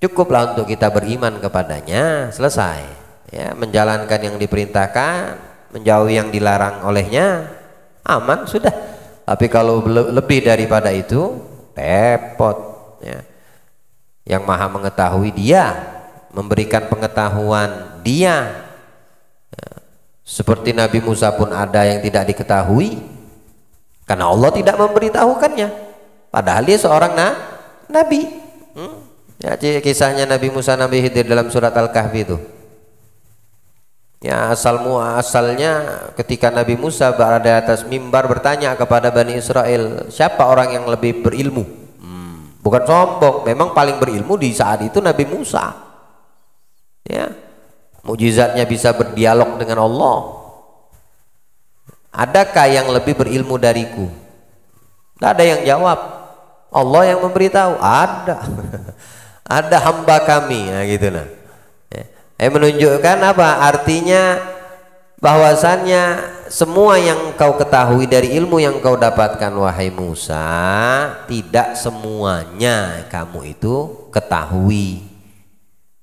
Cukuplah untuk kita beriman kepadanya, selesai. Ya, menjalankan yang diperintahkan, menjauhi yang dilarang olehnya, aman sudah. Tapi kalau lebih daripada itu, repot. Ya. Yang Maha mengetahui Dia, memberikan pengetahuan Dia. Ya. Seperti Nabi Musa pun ada yang tidak diketahui, karena Allah tidak memberitahukannya. Padahal dia seorang nabi. Ya, kisahnya Nabi Musa, Nabi Khidir dalam surat Al-Kahfi itu. Ya, asalnya ketika Nabi Musa berada di atas mimbar bertanya kepada Bani Israel, siapa orang yang lebih berilmu? Bukan sombong, memang paling berilmu di saat itu Nabi Musa. Ya, mukjizatnya bisa berdialog dengan Allah. Adakah yang lebih berilmu dariku? Tidak ada yang jawab. Allah yang memberitahu, ada. Ada hamba kami, nah gitu nah. Menunjukkan apa? Artinya bahwasannya semua yang kau ketahui dari ilmu yang kau dapatkan wahai Musa, tidak semuanya kamu itu ketahui.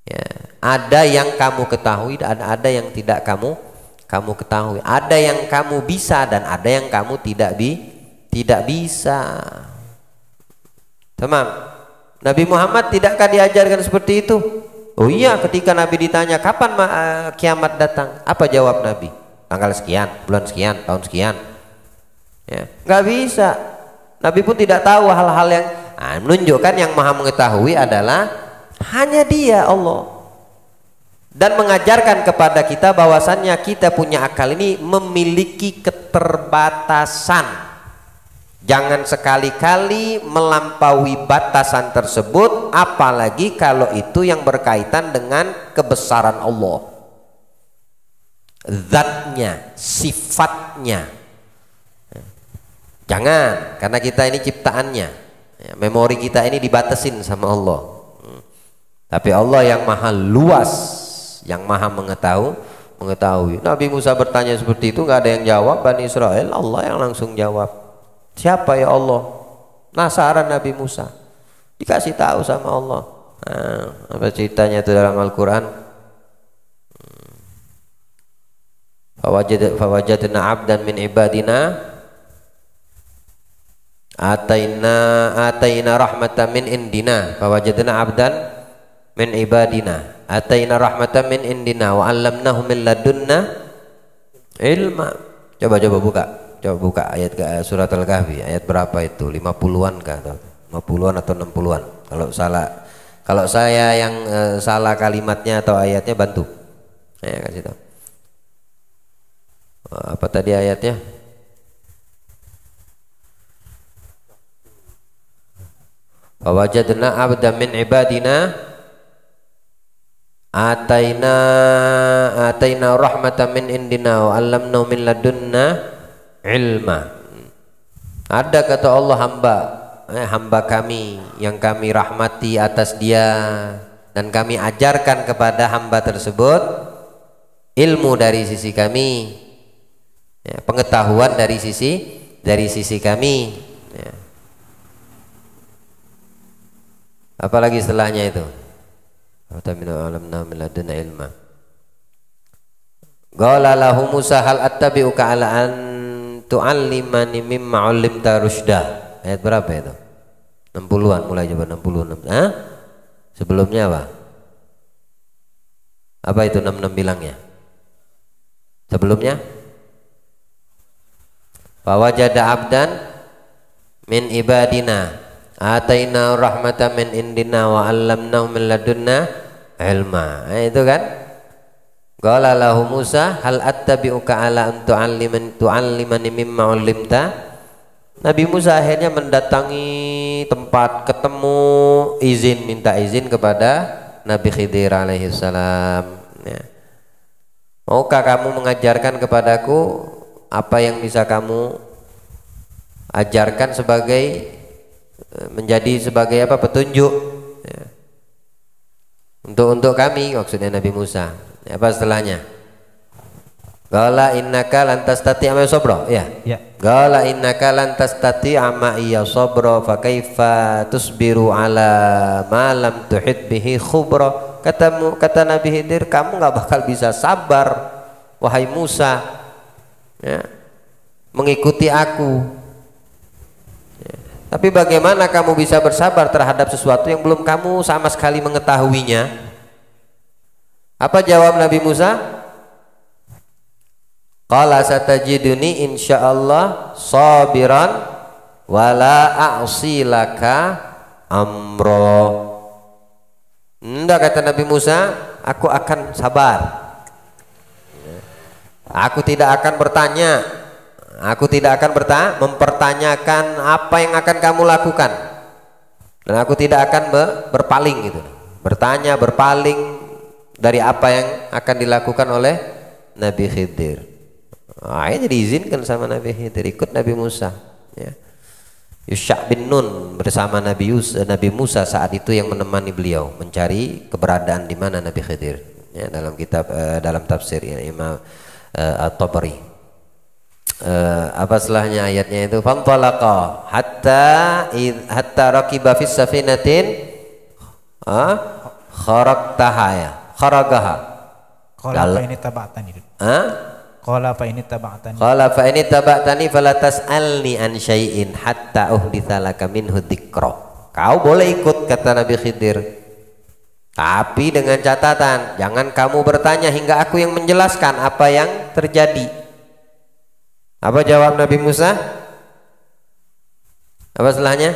Ya, ada yang kamu ketahui dan ada yang tidak kamu ketahui. Ada yang kamu bisa dan ada yang kamu tidak bisa. Teman, Nabi Muhammad tidakkah diajarkan seperti itu? Oh iya, ketika Nabi ditanya kapan kiamat datang, apa jawab Nabi? Tanggal sekian, bulan sekian, tahun sekian. Ya, nggak bisa. Nabi pun tidak tahu hal-hal yang menunjukkan yang Maha mengetahui adalah hanya Dia, Allah. Dan mengajarkan kepada kita bahwasannya kita punya akal ini memiliki keterbatasan. Jangan sekali-kali melampaui batasan tersebut, apalagi kalau itu yang berkaitan dengan kebesaran Allah, zatnya, sifatnya. Jangan, karena kita ini ciptaannya, memori kita ini dibatasin sama Allah. Tapi Allah yang maha luas, yang maha mengetahui. Nabi Musa bertanya seperti itu, nggak ada yang jawab. Bani Israel, Allah yang langsung jawab. Siapa ya Allah? Penasaran Nabi Musa, dikasih tahu sama Allah. Apa ceritanya itu dalam Al-Quran? Fawajadna abdan min ibadina ataina rahmatan min indina. Fawajadna abdan min ibadina ataina rahmatan min indina wa 'allamnahu min ladunna ilma. Coba buka. Coba buka ayat ke surat Al-Kahfi, ayat berapa itu? 50-an kah? 50-an atau 60-an? Kalau saya yang salah kalimatnya atau ayatnya bantu. Saya kasih tahu. Apa tadi ayatnya? Wajadna abdan min ibadina ataina rahmatan min indina wa 'allamnahu min ladunna ilma. Ada kata Allah hamba kami yang kami rahmati atas dia, dan kami ajarkan kepada hamba tersebut ilmu dari sisi kami, ya, pengetahuan dari sisi kami, ya. Apalagi setelahnya itu, ilma. Qala lahu Musa hal attabi'uka ala an tu'allimani mimma 'allimta rusyda. Ayat berapa itu? 60-an, mulai coba 66. Sebelumnya apa? Apa itu 66 bilangnya? Sebelumnya? Fa wajada abdan min ibadina ataina rahmatan min indina wa 'allamnahu min ladunna ilma. Itu kan? Qala lahu Musa hal attabi'uka ala an tu'allimani mimma 'allimta. Nabi Musa akhirnya mendatangi tempat, ketemu, minta izin kepada Nabi Khidir alaihi salam, ya. Maukah kamu mengajarkan kepadaku apa yang bisa kamu ajarkan sebagai menjadi sebagai apa, petunjuk ya. Untuk kami, maksudnya Nabi Musa. Apa setelahnya? Qala innaka lan tastati'a ma'iya sabra. Ya. Ya. Qala innaka lan tastati'a ma'iya sabra fa kaifa tusbiru ala ma lam tuhit bihi khubra. Kata Nabi Khidir, kamu nggak bakal bisa sabar wahai Musa ya, mengikuti aku ya. Tapi bagaimana kamu bisa bersabar terhadap sesuatu yang belum kamu sama sekali mengetahuinya? Apa jawab Nabi Musa? Qala satajiduni insyaallah sabiran wala a'si laka amro. Enggak, kata Nabi Musa, aku akan sabar. Aku tidak akan bertanya. Aku tidak akan mempertanyakan apa yang akan kamu lakukan. Dan aku tidak akan berpaling gitu. Bertanya, berpaling dari apa yang akan dilakukan oleh Nabi Khidir. Akhirnya diizinkan sama Nabi Khidir ikut Nabi Musa ya. Yusha bin Nun bersama Nabi Musa saat itu yang menemani beliau mencari keberadaan di mana Nabi Khidir ya, dalam kitab dalam tafsir ya, Imam At-Tabari. Apa setelahnya ayatnya itu? Fantalaqa hatta raqiba fis safinatin kharaqtaha ya, kharagaha. Qala fa ini taba'tani. Qala fa ini taba'tani fala tas'alni an syai'in hatta uhditsa laka minhu dzikra. Kau boleh ikut, kata Nabi Khidir, tapi dengan catatan jangan kamu bertanya hingga aku yang menjelaskan apa yang terjadi. Apa jawab Nabi Musa? Apa setelahnya?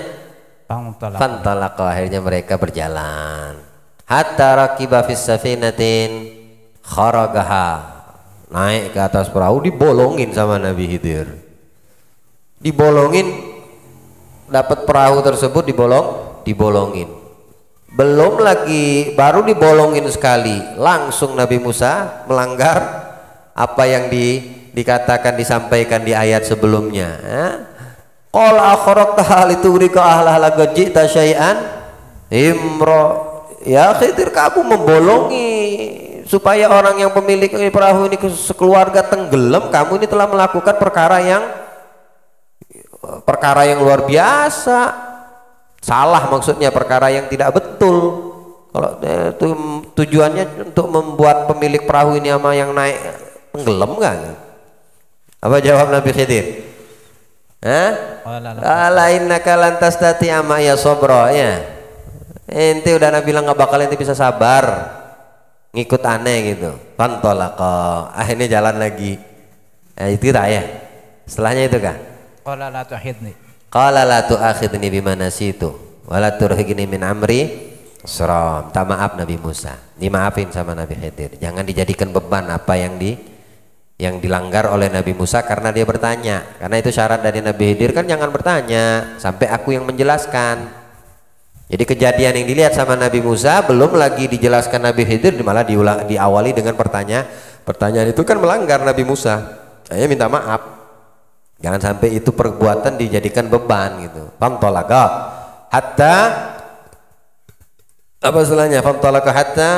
Fantalaqa, akhirnya mereka berjalan hatta raqiba fis safinatin kharagaha, naik ke atas perahu, dibolongin sama Nabi Khidir, dibolongin, dapat perahu tersebut dibolongin, belum lagi, baru dibolongin sekali, langsung Nabi Musa melanggar apa yang dikatakan, disampaikan di ayat sebelumnya. Qala akhraqtaha litughriqa ahlaha laqad ji'ta syai'an imra. Ya Khidir, kamu membolongi supaya orang yang pemilik perahu ini sekeluarga tenggelam. Kamu ini telah melakukan perkara yang luar biasa. Salah, maksudnya perkara yang tidak betul. Kalau itu tujuannya untuk membuat pemilik perahu ini sama yang naik tenggelam kan? Apa jawab Nabi Khidir? Ala innaka lan tastati'a ma'iya sabra ya. Ente udah Nabi bilang nggak bakal ente bisa sabar ngikut aneh gitu. Fantalaqa, akhirnya jalan lagi. Itu tak ya? Setelahnya itu kah? Qala la tu'akhidni. Qala la tu'akhidni bima nasitu wa la turhiqni min amri usra. Minta maaf Nabi Musa, dimaafin sama Nabi Khidir. Jangan dijadikan beban apa yang dilanggar oleh Nabi Musa karena dia bertanya. Karena itu syarat dari Nabi Khidir kan, jangan bertanya sampai aku yang menjelaskan. Jadi kejadian yang dilihat sama Nabi Musa belum lagi dijelaskan Nabi Khidir, malah diawali dengan pertanyaan. Pertanyaan itu kan melanggar Nabi Musa. Saya minta maaf. Jangan sampai itu perbuatan dijadikan beban gitu. Fantalaqa hatta, apa setelahnya? Fantalaqa hatta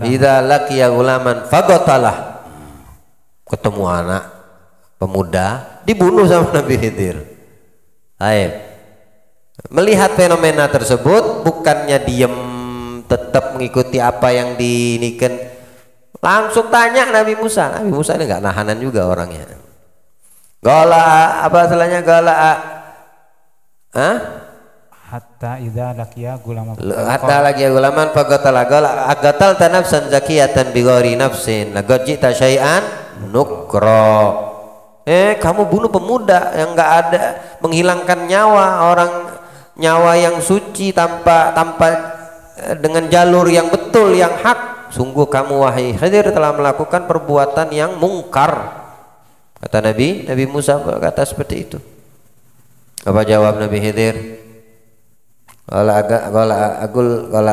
idza laqiya gulaman faqatalah. Ketemu anak pemuda dibunuh sama Nabi Khidir. Baik. Melihat fenomena tersebut, bukannya diem tetap mengikuti apa yang diinikan, langsung tanya Nabi Musa. Nabi Musa ini nggak nahanan juga orangnya. Gala, apa salahnya gala? Hatta idza laqiya gulaman. Hatta laqiya gulaman faqatala. Gala agatal tanafsan zakiyatan bighairi nafsin laqad ji'ta syai'an nukra. Kamu bunuh pemuda yang nggak ada, menghilangkan nyawa yang suci tanpa dengan jalur yang betul, yang hak. Sungguh kamu wahai Khidir telah melakukan perbuatan yang mungkar. Kata Nabi Musa berkata seperti itu. Apa jawab Nabi Khidir? Qala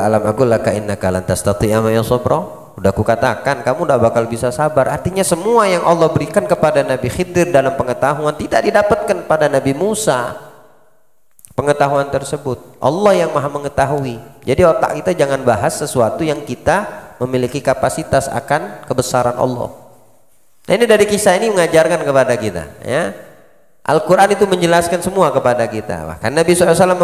alam aqul laka innaka lan tastati'a ma'iya sabra. Udah kukatakan kamu udah bakal bisa sabar. Artinya semua yang Allah berikan kepada Nabi Khidir dalam pengetahuan tidak didapatkan pada Nabi Musa. pengetahuan tersebut. Allah yang maha mengetahui. Jadi otak kita jangan bahas sesuatu yang kita memiliki kapasitas akan kebesaran Allah. Nah, ini dari kisah ini mengajarkan kepada kita, ya. Al-Quran itu menjelaskan semua kepada kita. Bahkan Nabi SAW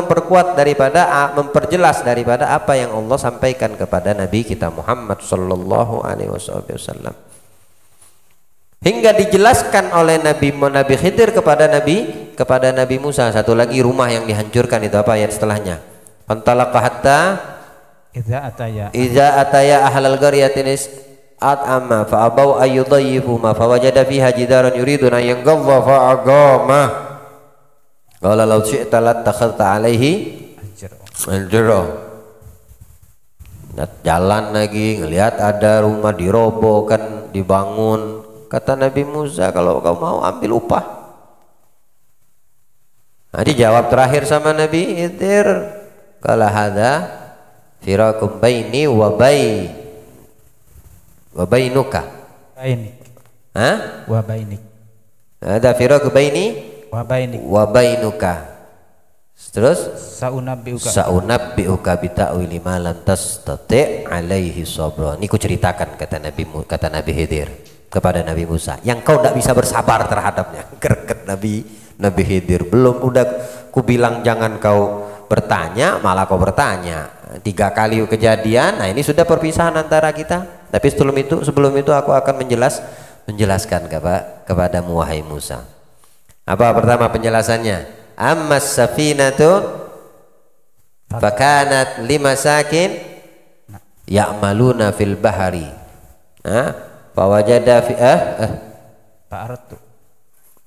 memperjelas daripada apa yang Allah sampaikan kepada Nabi kita Muhammad Sallallahu Alaihi Wasallam. Hingga dijelaskan oleh Nabi Khidir kepada Nabi Musa. Satu lagi rumah yang dihancurkan itu apa ayat setelahnya? Fantalaqa hatta idza ataya ahlal qaryatin at'ama fa abau ayyudayyifuhuma fawajada fiha jidaran yuridun an yanqadha fa aqama qala law syi'ta lattakhadhta alaihi ajra. Jalan lagi ngelihat ada rumah dirobohkan, dibangun. Kata Nabi Musa, kalau kau mau ambil upah. Nah, dijawab terakhir sama Nabi Khidir, qala hadza firakum baini wa bainuka. Bainik. Hah? Wa bainik. Ada firaku baini wa bainuka. Terus saunabbiuka bita'wili ma lam tastati' alaihi sabra. Ini ku ceritakan kata Nabi Khidir kepada Nabi Musa yang kau tidak bisa bersabar terhadapnya. Greget Nabi Khidir. Belum udah ku bilang jangan kau bertanya, malah kau bertanya. 3 kali kejadian. Nah, ini sudah perpisahan antara kita. Tapi sebelum itu aku akan menjelaskan kepada wahai Musa. Apa pertama penjelasannya? Ammas safinatu fakanat limasakin ya'maluna fil bahari. Fawajada fi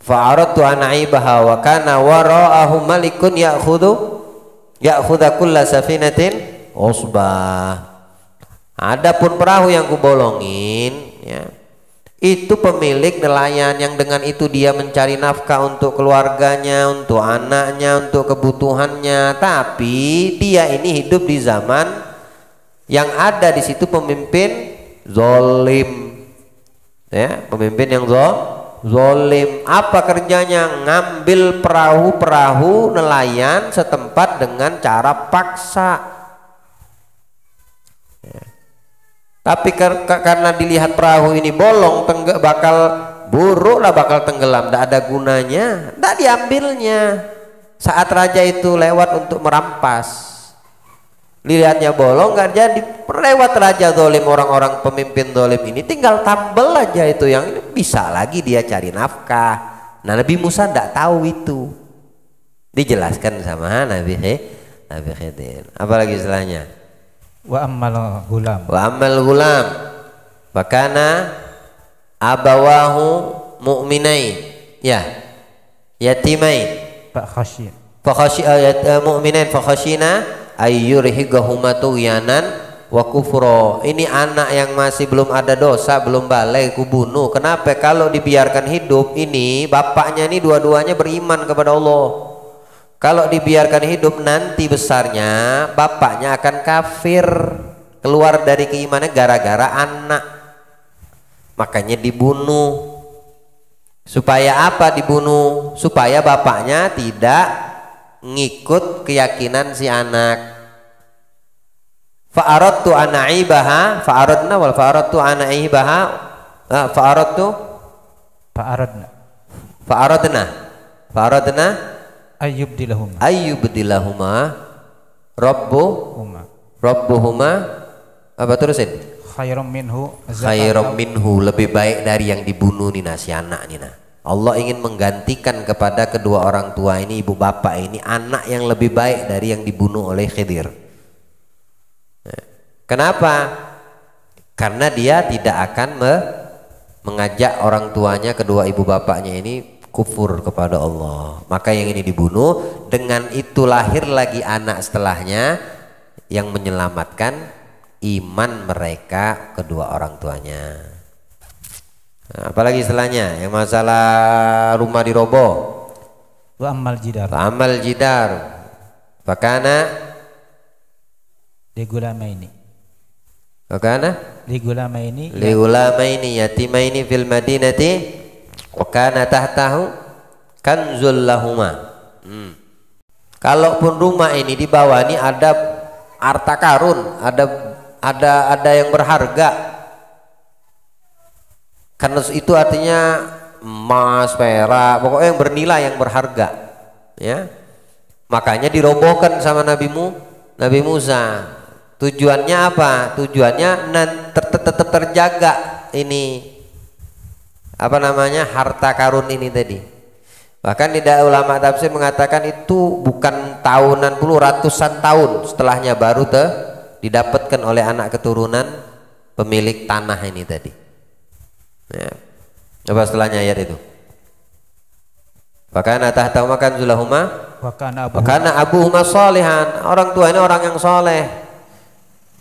fa'aradtu an aibaha wa kana wara'ahu malikun ya'khudha kulla safinatin usbah. Adapun perahu yang kubolongin, ya, itu pemilik nelayan yang dengan itu dia mencari nafkah untuk keluarganya, untuk anaknya, untuk kebutuhannya. Tapi dia ini hidup di zaman yang ada di situ pemimpin zalim, ya, pemimpin yang zalim. Apa kerjanya? Ngambil perahu nelayan setempat dengan cara paksa. Tapi karena dilihat perahu ini bolong, bakal buruk lah, bakal tenggelam, tidak ada gunanya, tidak diambilnya. Saat raja itu lewat untuk merampas, lihatnya bolong, nggak jadi. Lewat raja zalim, orang-orang pemimpin zalim ini tinggal tambel aja itu, yang ini bisa lagi dia cari nafkah. Nah, Nabi Musa tidak tahu itu, dijelaskan sama Nabi Khidir. Apalagi istilahnya? Wa ammal gulam bakana abawahu mu'minain, ya, yatimain mu'minain fakhashina ayyurhigahuma tughyanan wa kufra. Ini anak yang masih belum ada dosa, belum balik, kubunuh. Kenapa? Kalau dibiarkan hidup, ini bapaknya ini dua-duanya beriman kepada Allah. Kalau dibiarkan hidup, nanti besarnya bapaknya akan kafir, keluar dari keimanan gara-gara anak. Makanya dibunuh. Supaya apa dibunuh? Supaya bapaknya tidak ngikut keyakinan si anak. Fa'aradtu an aibaha ayyubdilahuma rabbuhuma apa terusin? khairum minhu, lebih baik dari yang dibunuh nih si anak nih. Allah ingin menggantikan kepada kedua orang tua ini, ibu bapak ini, anak yang lebih baik dari yang dibunuh oleh Khidir. Kenapa? Karena dia tidak akan mengajak orang tuanya, kedua ibu bapaknya ini kufur kepada Allah. Maka yang ini dibunuh, dengan itu lahir lagi anak setelahnya yang menyelamatkan iman mereka kedua orang tuanya. Nah, apalagi setelahnya yang masalah rumah diroboh. Wa ammal jidar fakana ligulamaini yatimaini fil madinati wa kana tahtahu kanzul lahuma. Kalaupun rumah ini di bawah ini ada harta karun, ada yang berharga, karena itu artinya emas, perak, pokoknya yang bernilai, yang berharga, ya. Makanya dirobohkan sama Nabi Musa. Tujuannya apa? Tujuannya tetap terjaga ini apa namanya, harta karun ini tadi. Bahkan tidak, ulama tafsir mengatakan itu bukan tahunan puluh, ratusan tahun setelahnya baru didapatkan oleh anak keturunan pemilik tanah ini tadi. Ya. Coba setelahnya ayat itu. Bahkan tahta makan zulahuma Wakana abuhuma solihan. Orang tua ini orang yang soleh.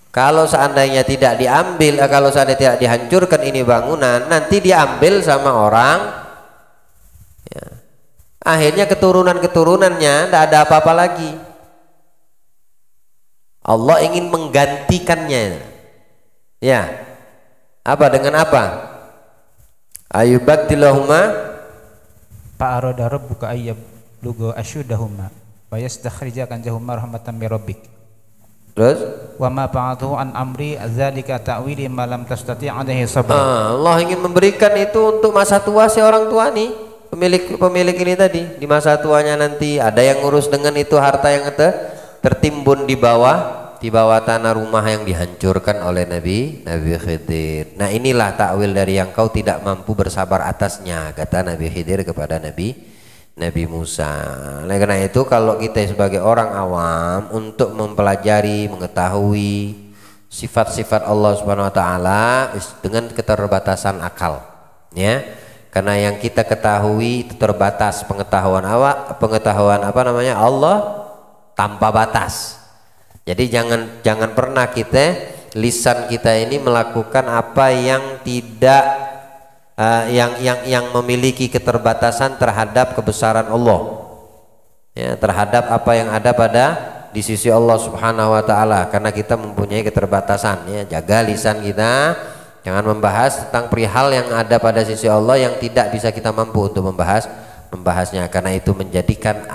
Kalau seandainya tidak diambil, kalau seandainya tidak dihancurkan ini bangunan, nanti diambil sama orang, ya. Akhirnya keturunannya tidak ada apa-apa lagi. Allah ingin menggantikannya, ya. Apa dengan apa? Ayubatilahuma Fa'arada rabbuka ayyabluga asyuddahuma wa yastakhrijakan jahuma rahmatan min rabbik. Terus wa ma fa'atuhu an amri dzalika ta'wili ma lam tastati' alaihi sabra. Allah ingin memberikan itu untuk masa tua si orang tua nih, pemilik ini tadi. Di masa tuanya nanti ada yang ngurus dengan itu harta yang tertimbun di bawah tanah rumah yang dihancurkan oleh Nabi Khidir. Nah, inilah takwil dari yang kau tidak mampu bersabar atasnya, kata Nabi Khidir kepada Nabi Musa. Oleh karena itu, kalau kita sebagai orang awam untuk mempelajari, mengetahui sifat-sifat Allah Subhanahu wa taala dengan keterbatasan akal, ya. Karena yang kita ketahui itu terbatas, pengetahuan Allah tanpa batas. Jadi jangan pernah lisan kita ini melakukan apa yang tidak yang memiliki keterbatasan terhadap kebesaran Allah, ya, terhadap apa yang ada di sisi Allah Subhanahu wa taala, karena kita mempunyai keterbatasan, ya. Jaga lisan kita, jangan membahas tentang perihal yang ada pada sisi Allah yang tidak bisa kita mampu untuk membahasnya, karena itu menjadikan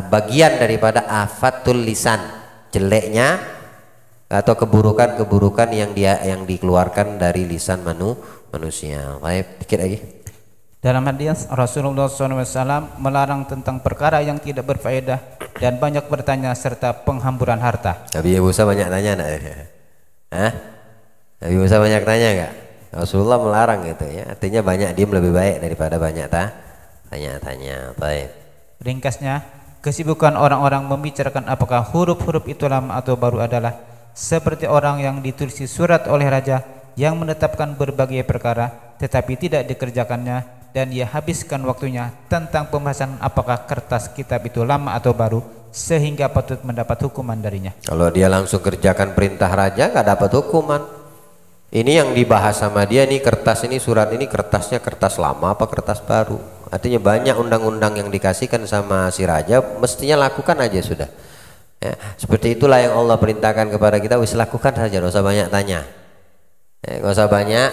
bagian daripada afatul lisan, jeleknya atau keburukan yang dikeluarkan dari lisan manusia. Baik, dikit lagi. Dalam hadis Rasulullah SAW melarang tentang perkara yang tidak berfaedah dan banyak bertanya serta penghamburan harta. Nabi Musa banyak tanya enggak? Nabi Musa banyak tanya enggak? Rasulullah melarang gitu, ya. Artinya banyak diam lebih baik daripada banyak tanya-tanya. Baik. Ringkasnya, kesibukan orang-orang membicarakan apakah huruf-huruf itu lama atau baru adalah seperti orang yang ditulisi surat oleh raja yang menetapkan berbagai perkara tetapi tidak dikerjakannya, dan ia habiskan waktunya tentang pembahasan apakah kertas kitab itu lama atau baru sehingga patut mendapat hukuman darinya. Kalau dia langsung kerjakan perintah raja nggak dapat hukuman. Ini yang dibahas sama dia nih, kertas ini, surat ini kertasnya kertas lama apa kertas baru. Artinya banyak undang-undang yang dikasihkan sama si raja, mestinya lakukan aja sudah, ya. Seperti itulah yang Allah perintahkan kepada kita, wis lakukan saja, nggak usah banyak tanya, nggak usah banyak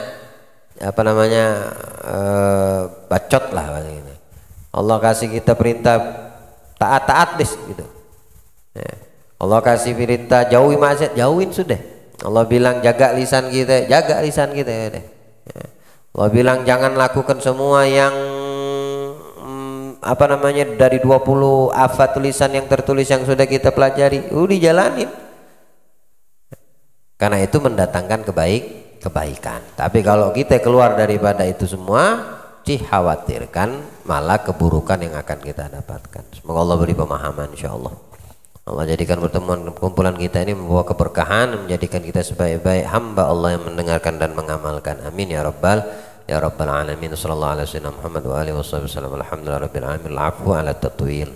bacot lah gitu. Allah kasih kita perintah taat deh gitu, ya. Allah kasih perintah jauhi maksiat, jauhin sudah. Allah bilang jaga lisan kita, jaga lisan kita, ya deh. Ya. Allah bilang jangan lakukan semua yang dari 20 afat tulisan yang tertulis yang sudah kita pelajari, dijalanin. Karena itu mendatangkan kebaikan. Tapi kalau kita keluar daripada itu semua, dikhawatirkan malah keburukan yang akan kita dapatkan. Semoga Allah beri pemahaman, insyaallah. Allah jadikan pertemuan kumpulan kita ini membawa keberkahan, menjadikan kita sebaik-baik hamba Allah yang mendengarkan dan mengamalkan. Amin ya rabbal alamin. Sallallahu alaihi wasallam Muhammad wa alihi wasallam. Alhamdulillah rabbil alamin. Al-afwu ala tatwil.